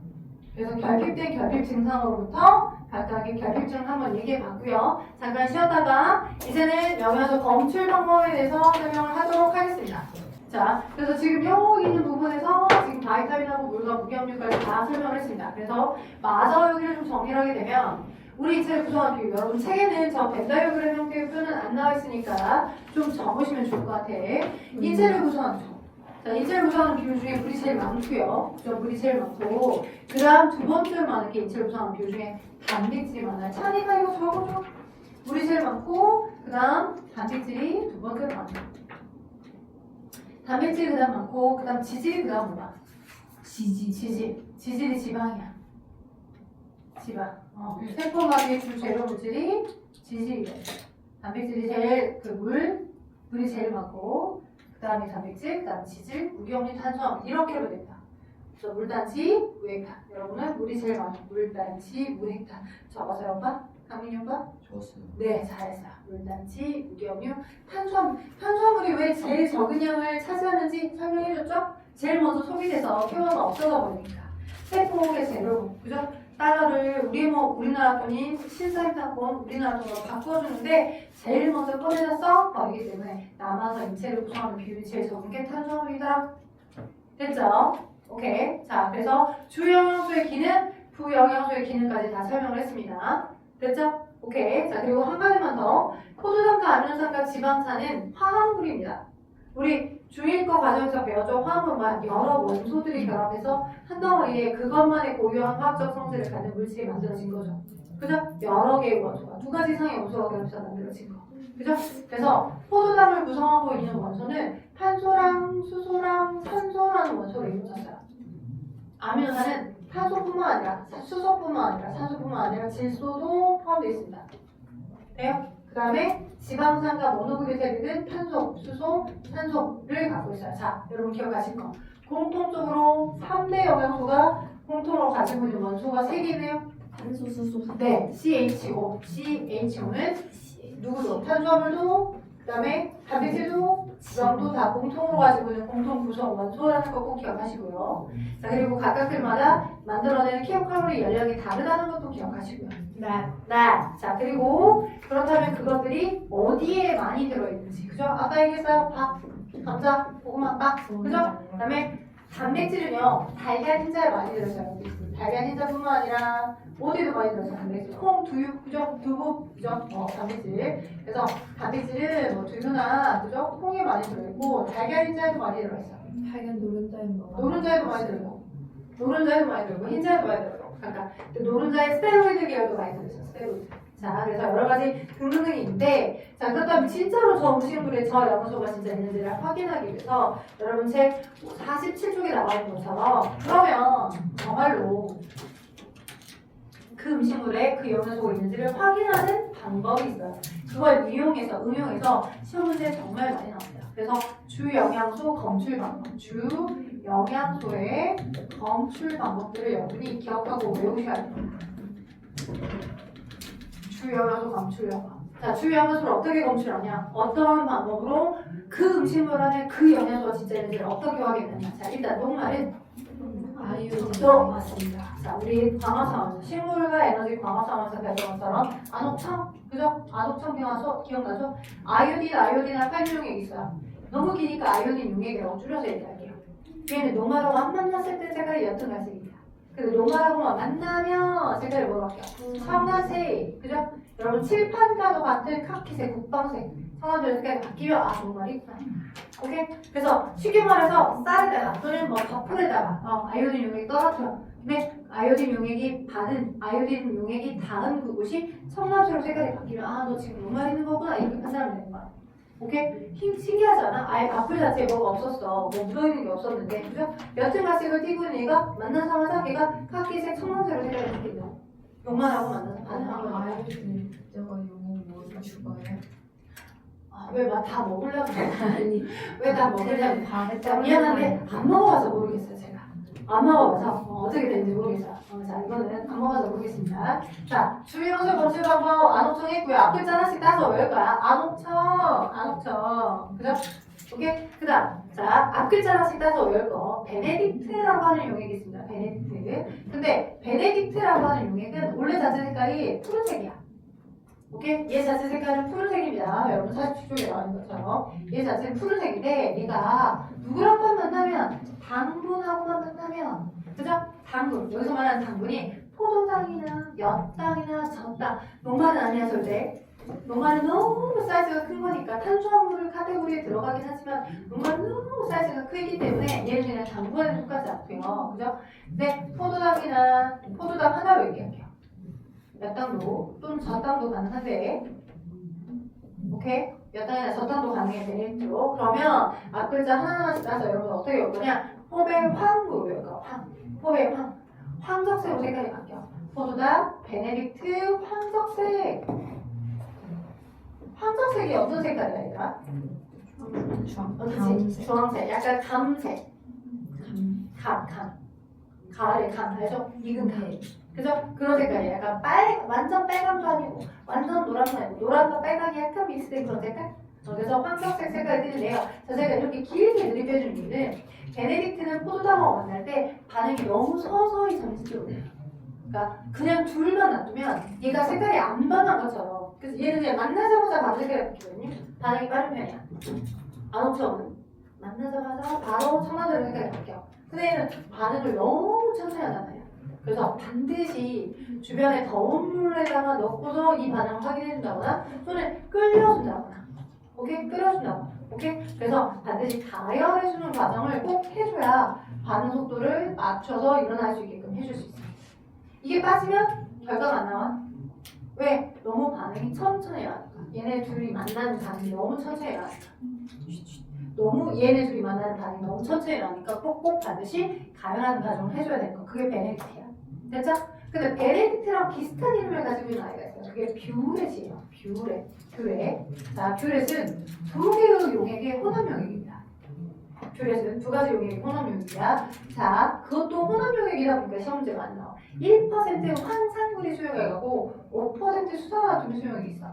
그래서 결핍된 결핍 증상으로부터 각각의 결핍증 한번 얘기해 봤고요. 잠깐 쉬었다가 이제는 영양소 검출 방법에 대해서 설명을 하도록 하겠습니다. 자, 그래서 지금 여기 있는 부분에서 지금 바이타민하고 물과 무기압류까지 다 설명을 했습니다. 그래서 마저 여기를 좀 정리를 하게 되면 우리 인체를 구성한 비율, 여러분 책에는 저 벤다이어그램 형태의 표는 안 나와 있으니까 좀 적으시면 좋을 것 같아. 인체를 구성하는 자, 인체를 구성하는 비율 중에 물이 제일 많고요. 그죠? 물이 제일 많고 그 다음 두 번째로 많은 게 인체를 구성하는 비율 중에 단백질이 많아요. 찬이가 이거 적어줘. 물이 제일 많고 그 다음 단백질이 두 번째로 많아요. 단백질이 그 다음 많고 그 다음 지질이 그 다음 뭐야? 지질이 지방이야. 지방. 세포막의 주 재료 물질이 지질이래. 단백질이 제일 물이 제일 많고 그 다음에 단백질, 그 다음 지질, 무기압류, 탄수화물 이렇게 하면 됩니다. 그래서 물단지, 무액탄. 여러분은 물이 제일 많은 물단지, 무액탄. 적어서요, 오빠? 강민이 오빠? 좋았어요. 네, 잘했어요. 물단지, 무기압류, 탄수화물. 탄수화물이 왜 제일 적은 양을 차지하는지 설명해줬죠? 제일 먼저 소비돼서 효과가 없어져 버리니까. 세포의 재료, 그죠? 달러를 우리나라 돈인 신사임당권 우리나라 돈으로 바꿔주는데 제일 먼저 꺼내다 써버리기 때문에 남아서 인체를 구성하는 비율이 제일 적은 게 탄수화물이다. 됐죠? 오케이. 자, 그래서 주영양소의 기능, 부영양소의 기능까지 다 설명을 했습니다. 됐죠? 오케이. 자, 그리고 한 가지만 더. 포도당과 아미노산과 지방산은 화합물입니다. 우리 중일거 과정에서 배웠죠. 화합물만 여러 원소들이 결합해서 한 덩어리에 그것만의 고유한 화학적 성질을 갖는 물질이 만들어진 거죠. 그죠? 여러 개의 원소가, 두 가지 이상의 원소가 결합해서 만들어진 거. 그죠? 그래서 포도당을 구성하고 있는 원소는 탄소랑 수소랑 산소라는 원소로 이루어졌어요. 아미노산은 탄소뿐만 아니라 수소뿐만 아니라 산소뿐만 아니라 질소도 포함되어 있습니다. 돼요? 그 다음에 지방산과 모노그리세rid은 탄소, 수소, 산소를 갖고 있어요. 자, 여러분 기억하실 거. 공통적으로 3대 영양소가 공통으로 가지고 있는 원소가 3개네요. 탄소, 수소, 네, CHO. CHO는 누구도? 탄수화물도, 그 다음에 단백질도, 지방도 다 공통으로 가지고 있는 공통 구성 원소라는 거 꼭 기억하시고요. 자, 그리고 각각들마다 만들어내는 킬로칼로리 열량이 다르다는 것도 기억하시고요. 네. 자, 그리고 그렇다면 그것들이 어디에 많이 들어있는지. 그죠? 아까 얘기했어요. 밥, 감자, 고구마, 빵. 그죠? 그 다음에 단백질은요, 달걀 흰자에 많이 들어있어요. 달걀 흰자뿐만 아니라 어디도 많이 들어있어요. 단백질. 콩, 두유, 그죠? 두부, 그죠? 단백질. 그래서 단백질은 뭐 두유나, 그죠? 콩에 많이 들어있고, 달걀 흰자에도 많이 들어있어요. 하얀 노른자인 거. 노른자에도 많이 들어있고, 노른자에도 많이 들어있고, 흰자에도 많이 들어있고. 그러니까 노른자에 스테로이드 계열도 많이 들어있어요. 스테로이드. 자, 그래서 여러 가지 등등등이 있는데, 자, 그렇다면 진짜로 저 음식물에 저 영양소가 진짜 있는지를 확인하기 위해서 여러분 책 47쪽에 나와 있는 것처럼 그러면 정말로 그 음식물에 그 영양소가 있는지를 확인하는 방법이 있어요. 그걸 응용해서 시험 문제에 정말 많이 나옵니다. 그래서 주영양소 검출 방법, 주영양소의 검출 방법들을 여러분이 기억하고 외우셔야 됩니다. 주영양소 검출력. 자, 주영양소를 어떻게 검출하냐? 어떠한 방법으로 그 음식물 안에 그 영양소가 진짜 있는지를 어떻게 확인하냐? 자, 일단 녹말은 아이오딘 맞습니다. 자, 우리 광화상황에서 식물과 에너지 광화상황에서 배웠던 것처럼 안옥청, 그죠? 안옥청 병화소 기억나죠? 아이오딘과 칼륨 용액이 있어요. 너무 기니까 아이오딘 용액이라고 줄여서 얘기할게요. 얘는 녹말하고 안 만났을 때 색깔이 옅은 갈색입니다. 그리고 녹말하고만 만나면 색깔이 뭐로 바뀌어요? 청아색, 그죠? 여러분 칠판과도 같은 카키색, 국방색, 청아색 색깔이 바뀌면 녹말이 있구나. 오케이? 그래서 쉽게 말해서 쌀에다가 또는 뭐 밥풀에다가 아이오딘 용액이 떨어뜨려. 근데 아이오딘 용액이 닿은 그곳이 청남색으로 색깔이 바뀌면 너 지금 녹말 있는 거구나 이렇게 판단하면 되는 거야. 오케이? 신기하지 않아? 아예 밥풀 자체에 뭐가 없었어. 뭐 묻어있는 게 없었는데. 그죠? 옅은 갈색을 띠고 있는 얘가 만나자마자 얘가 카키색, 청남색으로 색깔이 바뀐다. 녹말하고 만나서 반응한 거야. 아이오딘 저거 용은 뭐 죽어요? 왜 다 먹으려고 그래? 아니, 왜 다 먹으려고 밥에 자, 미안한데 안 먹어봐서 모르겠어요, 제가. 안 먹어봐서 어떻게 되는지 모르겠어요. 자, 이거는 안 먹어서 모르겠습니다. 자, 주민호수 검수 방법 안옥청했고요. 앞글자 하나씩 따서 외울 거야. 안옥청. 그죠? 오케이? 그 다음, 자, 앞글자 하나씩 따서 외울 거. 베네딕트라고 하는 용액이 있습니다. 베네딕트. 근데 베네딕트라고 하는 용액은 원래 자체 색깔이 푸른색이야. 오케이? 얘 자체 색깔은 푸른색입니다. 여러분 47쪽에 나와 있는 것처럼. 얘 자체는 푸른색인데 얘가 누구랑만 만나면 당분하고만 만나면 그죠? 당분. 여기서 말하는 당분이 포도당이나 엿당이나 젖당. 녹말은 아니야 절대. 녹말은 너무 사이즈가 큰 거니까 탄수화물 카테고리에 들어가긴 하지만 녹말은 너무 사이즈가 크기 때문에 얘는 그냥 당분에 속하지 않고요. 그죠? 근데 포도당 하나로 얘기할게요. 엿당도 또는 젖당도 가능한데 오케이? 엿당이나 젖당도 가능해 베네딕트로. 그러면 앞글자 하나하나씩 따서 여러분 어떻게 외울 거냐? 포배 황으로 외울 거야. 포배 황적색으로 색깔이 바뀌어. 포도당, 베네딕트, 황적색. 황적색이 어떤 색깔이야 얘들아? 그렇지. 주황색. 약간 감색. 가을의 감 알죠? 익은 감. 그죠? 그런 색깔이에요. 약간 완전 빨강도 아니고 완전 노란도 아니고 노란과 빨강이 약간 미스된 그런 색깔? 그래서 황적색 색깔이 뜨는데요. 저 제가 이렇게 길게 드립해준 이유는 베네딕트는 포도당하고 만날 때 반응이 너무 서서히 점진적으로 돼요. 그러니까 그냥 둘만 놔두면 얘가 색깔이 안 변한 것처럼. 그래서 얘는 그냥 만나자마자 바로 색깔이 바뀌거든요. 반응이 빠른 편이야. 안옥청은 만나자마자 바로 청아대로 색깔이 바뀌어. 근데 얘는 반응을 너무 천천히 하잖아요. 그래서 반드시 주변에 더운 물에다가 넣고서 이 반응을 확인해준다거나 또는 끓여준다거나 오케이? 끓여준다거나 오케이? 그래서 반드시 가열해주는 과정을 꼭 해줘야 반응 속도를 맞춰서 일어날 수 있게끔 해줄 수 있어요. 이게 빠지면 결과가 안 나와. 왜? 너무 반응이 천천히 나니까. 얘네 둘이 만나는 반응이 너무 천천히 나니까. 너무 얘네 둘이 만나는 반응이 너무 천천히 나니까 꼭 반드시 가열하는 과정을 해줘야 되는 거. 그게 베네딕트야. 됐죠? 근데 베네딕트랑 비슷한 이름을 가지고 있는 아이가 있어요. 그게 뷰렛이에요. 뷰렛. 자, 뷰렛은 두 개의 용액의 혼합 용액입니다. 뷰렛은 두 가지 용액의 혼합 용액이야. 자, 그것도 혼합 용액이다 보니까 시험 문제가 안 나와. 1% 황산구리 수용액하고 5% 수산화툼 수용액이 있어.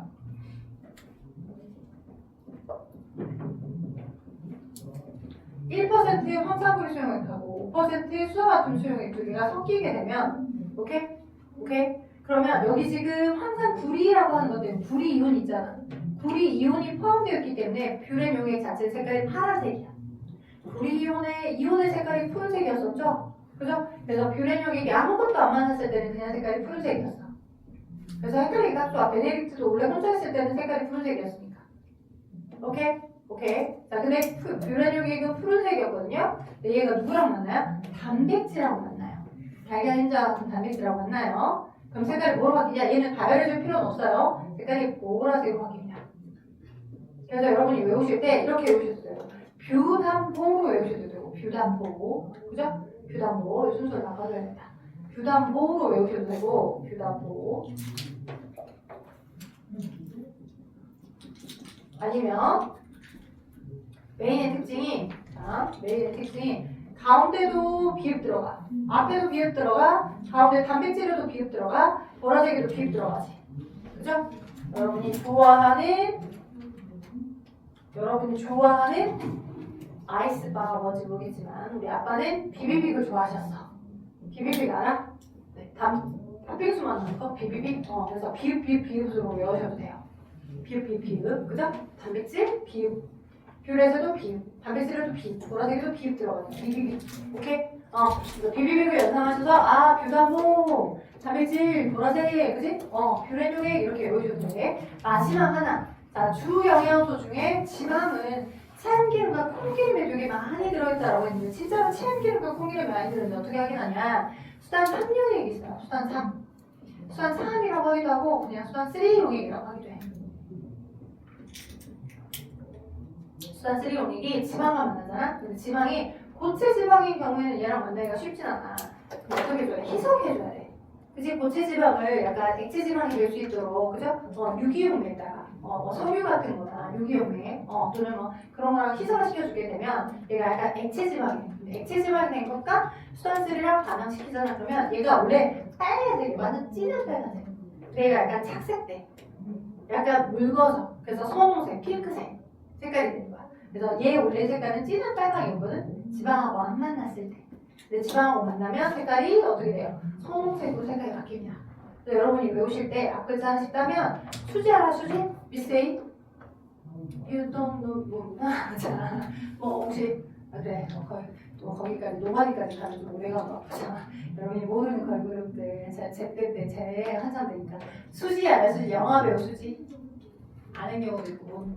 1% 황산구리 수용액하고 5% 수산화툼 수용액 두 개가 섞이게 되면 오케이? 그러면 여기 지금 황산구리라고 하는 것 때문에 구리 이온 있잖아. 구리 이온이 포함되어 있기 때문에 뷰렛 용액 자체 색깔이 파란색이야. 구리 이온의 색깔이 푸른색이었었죠? 그죠? 그래서 뷰렛 용액이 아무것도 안 만났을 때는 그냥 색깔이 푸른색이었어. 그래서 헷갈리기 딱 좋아. 베네딕트도 원래 혼자 있을 때는 색깔이 푸른색이었으니까. 오케이. 자, 근데 뷰렛 용액은 푸른색이었거든요. 근데 얘가 누구랑 만나요? 단백질하고 만나요. 달걀 흰자 같은 단백질하고 만나요. 그럼 색깔이 뭐로 바뀌냐? 얘는 가열해줄 필요는 없어요. 색깔이 보라색으로 바뀝니다. 그래서 여러분이 외우실 때 이렇게 외우셔도 돼요. 뷰담보로 외우셔도 되고, 뷰담보. 그죠? 뷰담보. 이 순서를 바꿔줘야 된다. 뷰담보로 외우셔도 되고, 뷰담보. 아니면 메인의 특징이 가운데도 비읍 들어가, 앞에도 비읍 들어가, 가운데 단백질에도 비읍 들어가, 보라색에도 비읍 들어가지. 그죠? 여러분이 좋아하는 아이스바가 뭔지 모르겠지만 우리 아빠는 비비빅을 좋아하셨어. 비비빅 알아? 네. 팥빙수 만드는 거 비비빅. 그래서 비읍으로 외우셔도 돼요. 비읍. 그죠? 단백질 비읍. 뷰렛에도 비읍, 단백질에도 비읍, 보라색에도 비읍 들어가요. 비비빅. 오케이? 그래서 비비빅을 연상하셔서 뷰담보, 단백질, 보라색, 그지? 뷰렛 용액 이렇게 외우셔도 돼. 마지막 하나. 자, 주 영양소 중에 지방은 참기름과 콩기름이 되게 많이 들어있다라고 했는데 진짜로 참기름과 콩기름이 많이 들어있는데 어떻게 확인하냐? 수단 3용액이 있어요. 수단 3. 수단 3이라고 하기도 하고 그냥 수단 3용액이라고 하기도 해. 수단 3용액이 지방과 만나잖아? 근데 지방이 고체 지방인 경우에는 얘랑 만나기가 쉽진 않아. 그럼 어떻게 해줘야 돼? 희석해줘야 돼. 그치? 고체 지방을 약간 액체 지방이 될 수 있도록, 그죠? 유기용 냈다가 뭐 석유 같은 거나 유기용액, 또는 뭐 그런 거랑 희석을 시켜주게 되면 얘가 약간 액체지방이 돼. 액체지방이 된 것과 수단쓰리랑 반응시키잖아. 그러면 얘가 원래 빨간색이 완전 진한 빨간색. 얘가 약간 착색돼. 약간 묽어져. 그래서 선홍색, 핑크색 색깔이 되는 거야. 그래서 얘 원래 색깔은 진한 빨강이었거든. 지방하고 안 만났을 때. 근데 지방하고 만나면 색깔이 어떻게 돼요? 선홍색으로 색깔이 바뀝니다. 그래서 여러분이 외우실 때 앞글자 하나씩 따면 수지 알아? 수지? 미세이? You don't know 뭐구나. 자, 뭐 혹시 그래 거기까지 노마디까지 가는 좀 오래가 아프잖아. 여러분이 모르는 걸그룹들 제때 때 제 한참 되니까 수지 알아? 수지 영화 배우 수지? 아는 경우도 있고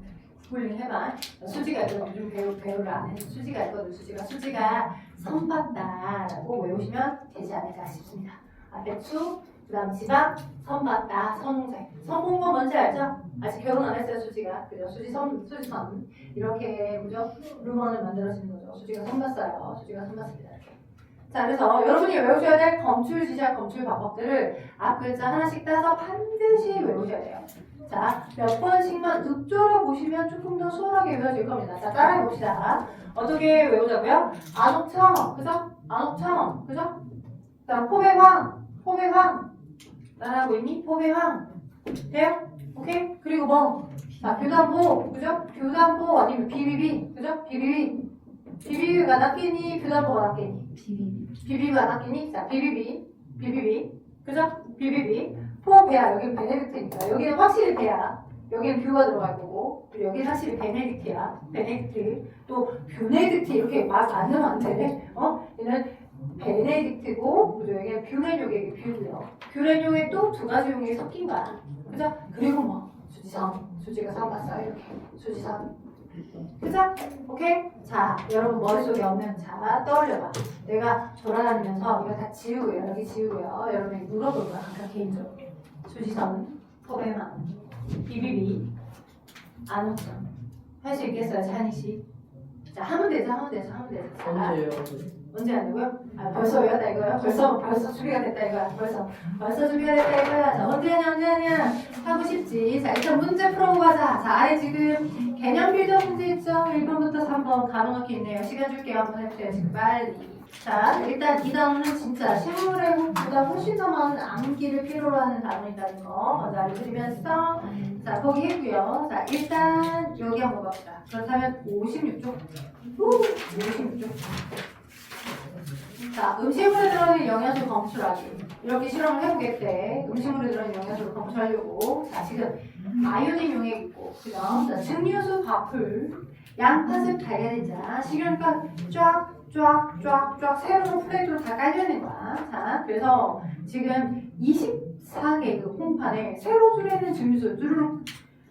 스쿨링 해봐. 수지가 있거든. 요즘 배우를 안 해. 수지가 있거든. 수지가 선봤다라고 외우시면 되지 않을까 싶습니다. 앞에 추, 그 다음 지방, 선봤다, 선홍색. 선본 건 뭔지 알죠? 아직 결혼 안 했어요, 수지가. 그죠? 수지선. 이렇게, 그죠? 루먼을 만들어지는 거죠. 수지가 선봤어요. 수지가 선봤습니다. 이렇게. 자, 그래서 여러분이 외우셔야 될 검출 지시와 검출 방법들을 앞글자 하나씩 따서 반드시 외우셔야 돼요. 자, 몇 번씩만 읊조려 보시면 조금 더 수월하게 외워질 겁니다. 자, 따라해 봅시다. 어떻게 외우자고요? 안옥청, 그죠? 안옥청, 그죠? 자, 포배황. 따라하고 있니? 포배황. 돼요? 오케이? 그리고 뭐? 자, 교단보, 그죠? 교단보 아니면 비비비, 그죠? 비비비가 낫겠니? 교단보가 낫겠니? 비비비가 낫겠니? 자, 비비비, 그죠? 비비비. 포배야, 여기는 베네딕트니까. 여기는 확실히 배야. 여기는 뷰가 들어갈 거고, 그리고 여기는 확실히 베네딕트야. 베네딕트. 또, 뷰네딕트 이렇게 막 안 넣으면 안 돼. 얘는 베네딕트고, 그리고 여기는 뷰렌용액이 뷰예요. 뷰렌용액 또 두 가지 용액이 섞인 거야. 그죠? 그리고 뭐, 수지가 삼봤어요. 이렇게. 수지삼. 그죠? 오케이? 자, 여러분 머릿속에 없는 자 떠올려봐. 내가 돌아다니면서 이거 다 지우고요. 여기 지우고요. 여러분이 물어볼 거야. 각각 개인적으로. 수지선, 포배망, 비비비, 안옥천. 할 수 있겠어요, 찬희 씨? 자, 하면 되죠. 자, 언제예요? 언제 하냐고요? 아, 벌써 외웠다 이거요? 벌써 준비가 됐다 이거야. 벌써 준비가 됐다 이거야. 자, 언제 하냐? 하고 싶지. 자, 일단 문제 풀어보고 가자. 자, 아래 지금 개념 빌더 문제 있죠? 1번부터 3번 가로막혀 있네요. 시간 줄게요. 한번 해보세요. 지금 빨리. 자, 일단 이 단어는 진짜 실물의 호흡보다 훨씬 더 많은 암기를 필요로 하는 단어이라는 거 먼저 알려드리면서 자, 거기 했고요. 자, 일단 여기 한번 봅시다. 그렇다면 56쪽. 56쪽. 자, 음식물에 들어있는 영양소 검출하기. 이렇게 실험을 해보겠대. 음식물에 들어있는 영양소를 검출하려고. 자, 지금 아이오딘 용액 있고, 그죠? 자, 증류수, 밥풀, 양파즙, 달걀인자, 식용유가 쫙 세로로 플레이트로 다 깔려있는 거야. 자, 그래서 지금 24개 그 홍판에 세로 줄에 있는 증류수 쭈루룩,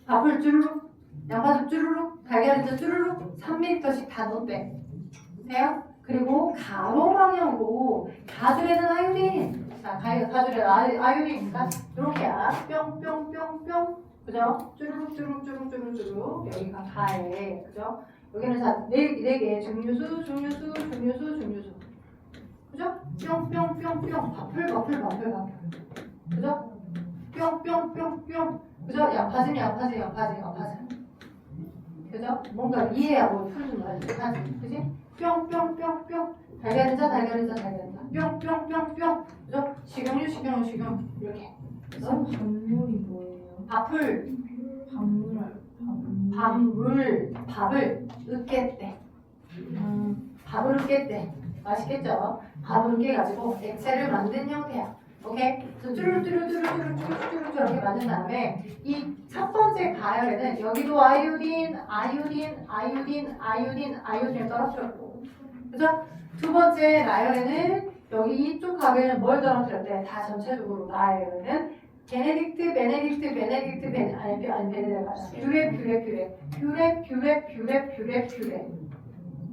밥풀 쭈루룩, 양파즙 쭈루룩, 달걀인자 쭈루룩 3ml씩 다 넣었대. 돼요? 그리고 가로 방향으로 가줄에는 아이오딘. 자, 가줄에는 아이오딘이니까 이렇게야. 뿅뿅뿅뿅. 그죠? 쭈루룩. 여기가 가에. 그죠? 여기는 자, 네 개. 증류수. 그죠? 뿅뿅뿅뿅. 밥풀. 그죠? 뿅뿅뿅뿅. 그죠? 양파즙. 그죠? 뭔가 이해하고 풀는 거야. 그지? 뿅뿅뿅뿅. 달걀인자. 뿅뿅뿅뿅. 그죠? 식용유. 이렇게. 그죠? 밥물이 뭐예요? 밥풀. 밥을 으깼대. 밥을 으깼대. 맛있겠죠? 밥을 으깨가지고 액체를 만든 형태야. 오케이? 그래서 쭈루쭈루 이렇게 만든 다음에 이 첫 번째 가열에는 여기도 아이오딘을 떨어뜨렸고, 그죠? 두 번째 나열에는 여기 이쪽 가열에는 뭘 떨어뜨렸대? 다 전체적으로 나열에는 베네딕트, 뷰레.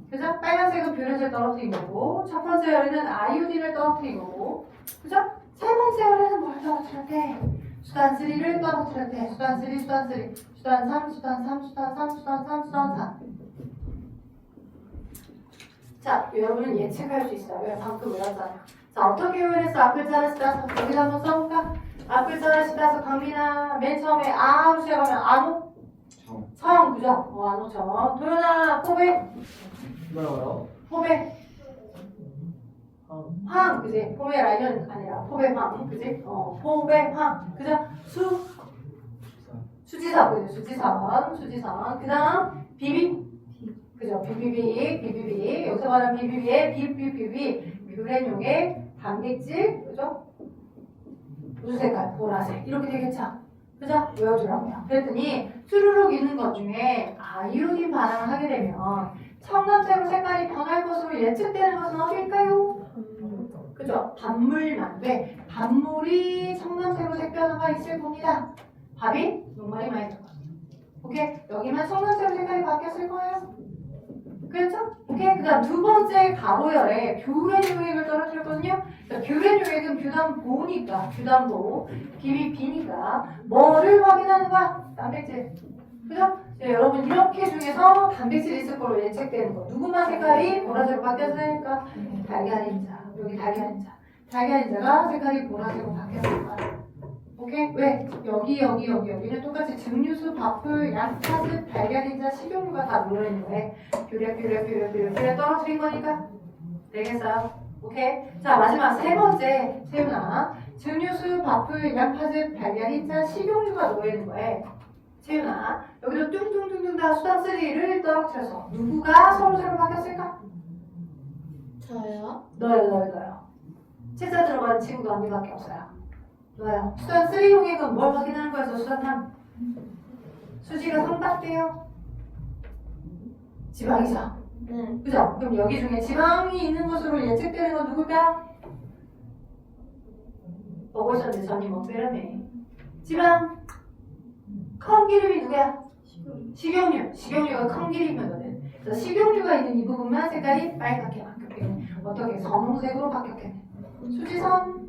그죠? 빨간색은 뷰레를 떨어뜨린 거고, 첫 번째 열에는 아이오딘을 떨어뜨린 거고, 그죠? 세 번째 열에는 뭘 떨어뜨렸대? 수단 3를 떨어뜨렸대. 수단 3. 자, 여러분은 예측할 수 있어요. 왜 방금 외웠잖아요. 자, 어떻게 외웠어? 앞글자를 따서 여기다 한번 써볼까? 앞글자를 따서 강민아 맨 처음에 아로 시작하면 안옥 청, 그죠? 안호청. 도연아, 포배. 뭐라고요? 포배. 황, 그지? 포메라이언 아니라 포배황, 그지? 포배황, 그죠? 수지사, 그죠? 수지선. 그 다음, 비비, 그죠? 비비비. 여기서 말하는 비비비의 비비비, 뮤렌용의 단백질, 그죠? 무슨 색깔? 보라색. 이렇게 되겠죠? 그죠? 외워주라고요. 그랬더니, 쭈루룩 있는 것 중에, 아이오딘 반응을 하게 되면, 청남색으로 색깔이 변할 것으로 예측되는 것은 어딜까요? 그죠? 단물만데 단물이 청남색으로 색변화가 있을 겁니다. 밥이 녹말이 많이 들어가. 오케이? 여기만 청남색으로 색깔이 바뀌었을 거예요. 그렇죠? 오케이? 그 다음 두 번째 가로열에 뷰렌 요액을 떨어뜨렸거든요. 뷰렌 요액은 뷰단보니까 뷰단보 비비비니까 뭐를 확인하는 거야? 단백질. 그죠? 여러분 이렇게 중에서 단백질이 있을 걸로 예측되는 거. 누구만 색깔이 보라색으로 바뀌었으니까 달걀인자. 여기 달걀인자가 색깔이 보라색으로 바뀌었을 거야. 오케이? 왜? 여기는 똑같이 증류수, 밥풀, 양파즙, 달걀인자, 식용유가 다 물어있는 거에 뷰레 떨어뜨린 거니까 되겠어요? 오케이? 자, 마지막 세 번째 채윤아. 증류수, 밥풀, 양파즙, 달걀인자, 식용유가 놓여있는 거에 채윤아, 여기도 뚱뚱뚱뚱 다 수단3를 떨어뜨려서 누구가 서로 바뀌었을까? 저요? 너요. 책자 들어가는 친구가 언니밖에 없어요. 너요. 수단 3 용액은 뭘 확인하는 거였어? 수단 3. 수지가 성답돼요. 지방이죠. 네. 그죠? 그럼 여기 중에 지방이 있는 것으로 예측되는 건 누굴까요? 먹으셨는데 전이 못 빼라며. 지방. 컴 기름이 누구야? 식용유. 식용유가 컴 기름이거든. 그래서 식용유가 있는 이 부분만 색깔이 빨갛게 바뀌었겠네. 어떻게? 선홍색으로 바뀌었겠네. 수지선.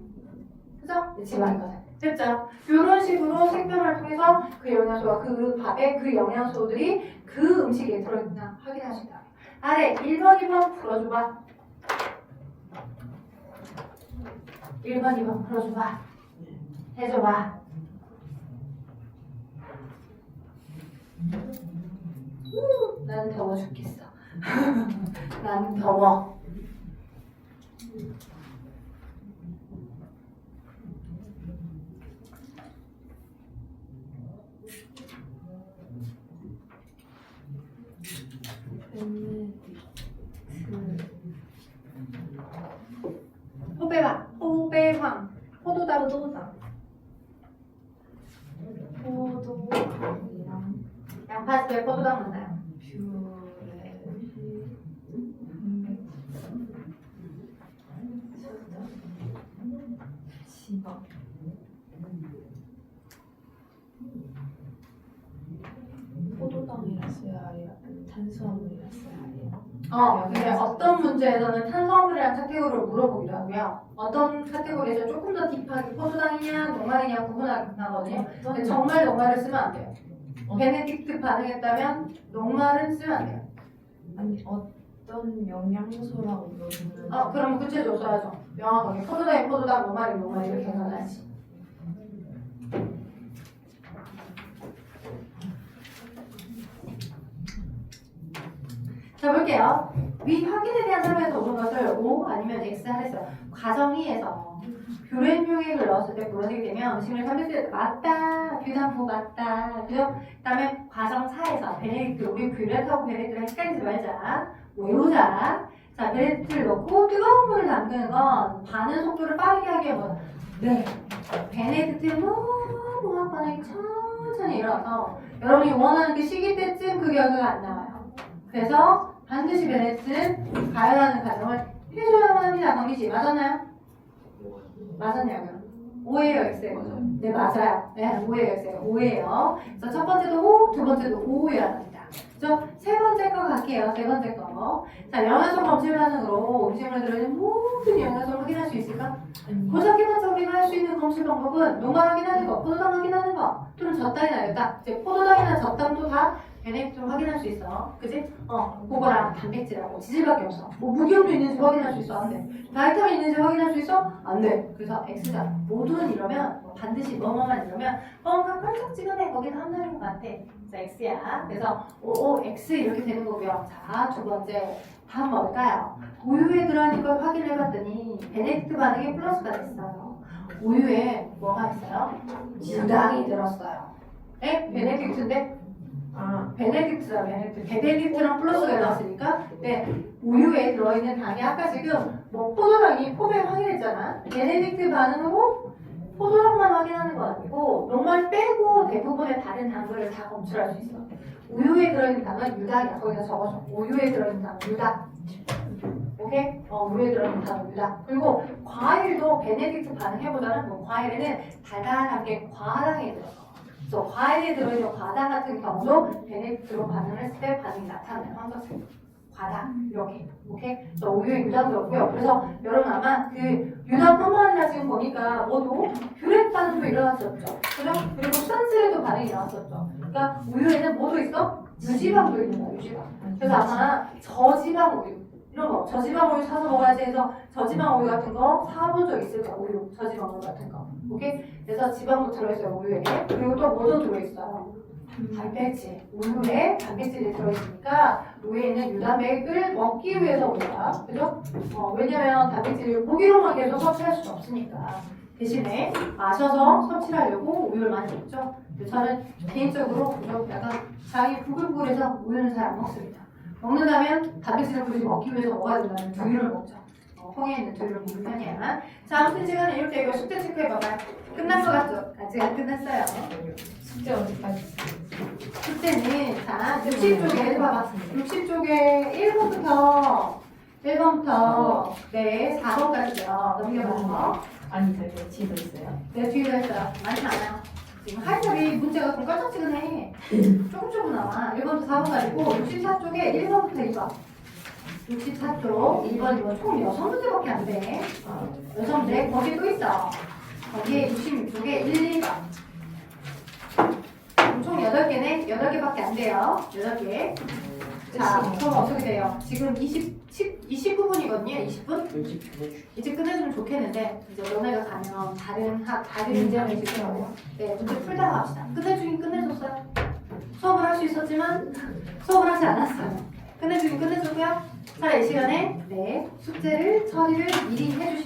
그죠? 지방이거든. 됐죠? 이런 식으로 색변화를 통해서 그 영양소와 그 밥에 그 영양소들이 그 음식에 들어있나 확인하신다. 아래 1번, 2번 풀어줘봐. 1번, 2번 풀어줘봐. 해줘봐. 나는 더워 죽겠어. 나는 더워. 호배황. 포도당. 포도당이랑 양파즙에 포도당 맞나요? 지방. 포도당이라서야 해요? 탄수화물이라서야 해요? 근데 어떤 문제에서는 탄수화물이랑 카테고리를 물어보기도 하고요. 어떤 카테고리에서 조금 더 딥하게 포도당이냐 녹말이냐 구분하거든요. 근데 정말 녹말을 쓰면 안 돼요. 베네딕트 반응했다면 녹말은 쓰면 안 돼요. 아니 어떤 영양소라고 물어보면 그러면 구체적으로 써야죠. 명확하게 포도당이 포도당, 녹말이 녹말 이렇게 해놔야지. 자, 볼게요. 위 확인에 대한 설명에서 오는 것을 O 아니면 X 하랬어요. 가정이에서 뷰렌 용액을 넣었을 때 보라색이 되면 음식을 삼켰을 때 맞다, 뷰단보 맞다, 그죠? 그 다음에 과정 4에서 베네딕트, 우리 뷰렌하고 베네딕트를 헷갈리지 말자, 외우자. 자, 베네딕트를 넣고 뜨거운 물을 담그는 건 반응 속도를 빠르게 하기 위해서 네, 베네딕트를 너무 반응이 천천히 일어나서 여러분이 원하는 그 시기 때쯤 그 결과가 안 나와요. 그래서 반드시 베네딕트는 가열하는 과정을 해줘야만 합니다. 강미씨 맞았나요? 맞았냐고요? O예요, X예요? 네, 맞아요. 네, O예요, X예요? O예요. 그래서 첫 번째도 O, 두 번째도 O여야 합니다. 그죠? 세 번째 거 갈게요. 세 번째 거. 자, 영양소 검질 반응으로 음식물에 들어있는 모든 영양소를 확인할 수 있을까? 고작해봤자 우리가 할 수 있는 검질 방법은 녹말 확인하는 거, 포도당 확인하는 거, 또는 젖당이나 여당. 이제 포도당이나 젖당도 다 베네딕트로 확인할 수 있어. 그지? 그거랑 단백질하고 지질밖에 없어. 뭐 무기염도 있는지 확인할 수 있어. 안 돼. 바이타민 있는지 확인할 수 있어? 안 돼. 그래서 X자. 모든 이러면 반드시 뭐뭐만 이러면 뭔가 펄쩍지근해. 거기는 함량인 것 같아. 그래서 X야. 그래서 X 이렇게 되는 거고요. 자, 두 번째. 다음 뭘까요? 우유에 들어있는 걸 확인해봤더니 베네딕트 반응이 플러스가 됐어요. 우유에 뭐가 있어요? 유당이 들었어요. 네? 베네딕트인데? 베네딕트라 베네딕트랑 플러스가 나왔으니까 네, 우유에 들어있는 당이 아까 지금 뭐 포도당이 포배 확인했잖아. 베네딕트 반응으로 포도당만 확인하는 건 아니고 녹말 빼고 대부분의 다른 당들을 다 검출할 수 있어. 우유에 들어있는 당은 유당이야. 거기다 적어줘. 우유에 들어있는 당은 유당. 오케이? 우유에 들어있는 당은 유당. 그리고 과일도 베네딕트 반응해보자는 뭐 과일에는 달달하게 과당이 들어서 그래서 과일에 들어있는 과당 같은 경우도 베네딕트로 반응을 했을 때 반응이 나타나는 환경성. 과당 이렇게 오케이? 그래서 우유에 유당 들었고요. 그래서 여러분 아마 그 유당뿐만 아니라 지금 보니까 뭐도 뷰렉 반응도 일어났었죠. 그죠? 그리고 산스에도 반응이 나왔었죠. 그러니까 우유에는 뭐도 있어? 유지방도 있는 거야. 유지방. 그래서 아마 저지방 우유 이런 거 저지방 우유 사서 먹어야지 해서 저지방 우유 같은 거 사본 적 있을 거야. 우유 저지방 우유 같은 거. 오케이? 그래서 지방도 들어있어요. 우유에. 그리고 또 뭐도 들어있어요. 단백질. 우유에 단백질이 들어있으니까 우유에는 유당백을 먹기 위해서 우리가 그죠? 왜냐면 단백질을 고기로만 계속 섭취할 수는 없으니까 대신에 마셔서 섭취를 하려고 우유를 많이 먹죠. 근데 저는 개인적으로 그죠? 약간 장이 부글부글해서 우유는 잘 안 먹습니다. 먹는다면 단백질을 굳이 먹기 위해서 먹어야 된다면 두유를 먹죠. 콩에 있는 두유를 먹는 편이야. 자, 아무튼 시간은 이렇게 이거 숙제 체크해봐봐요. 끝난 것 같죠? 아직 안 끝났어요. 숙제 어디까지? 숙제는 자 60쪽에 봐봐. 60쪽에 1번부터 네 4번까지요. 넘겨봐서 아니 저기 집에 있어요. 네 뒤에도 했어요. 많지 않아요. 지금 하이터리 문제가 좀 깔짝지근해. 조금 나와. 1번부터 4번까지고 64쪽에 1번부터 2번 64쪽 1번 2번 총 6문제밖에 안 돼. 6문제 거기 또 있어. 거기에 66쪽에 1, 2번 총 8개네? 8개밖에 안 돼요. 8개. 자, 그럼 어떻게 돼요? 지금 29분이거든요. 20분? 이제 끝내주면 좋겠는데 이제 너네가 가면 다른 문제를 있더라고요. 네, 문제 풀다가 합시다. 끝내주긴 끝내줬어요. 수업을 할 수 있었지만 수업을 하지 않았어요. 끝내주긴 끝내줬고요. 자, 이 시간에 네 숙제를 처리를 미리 해주세요.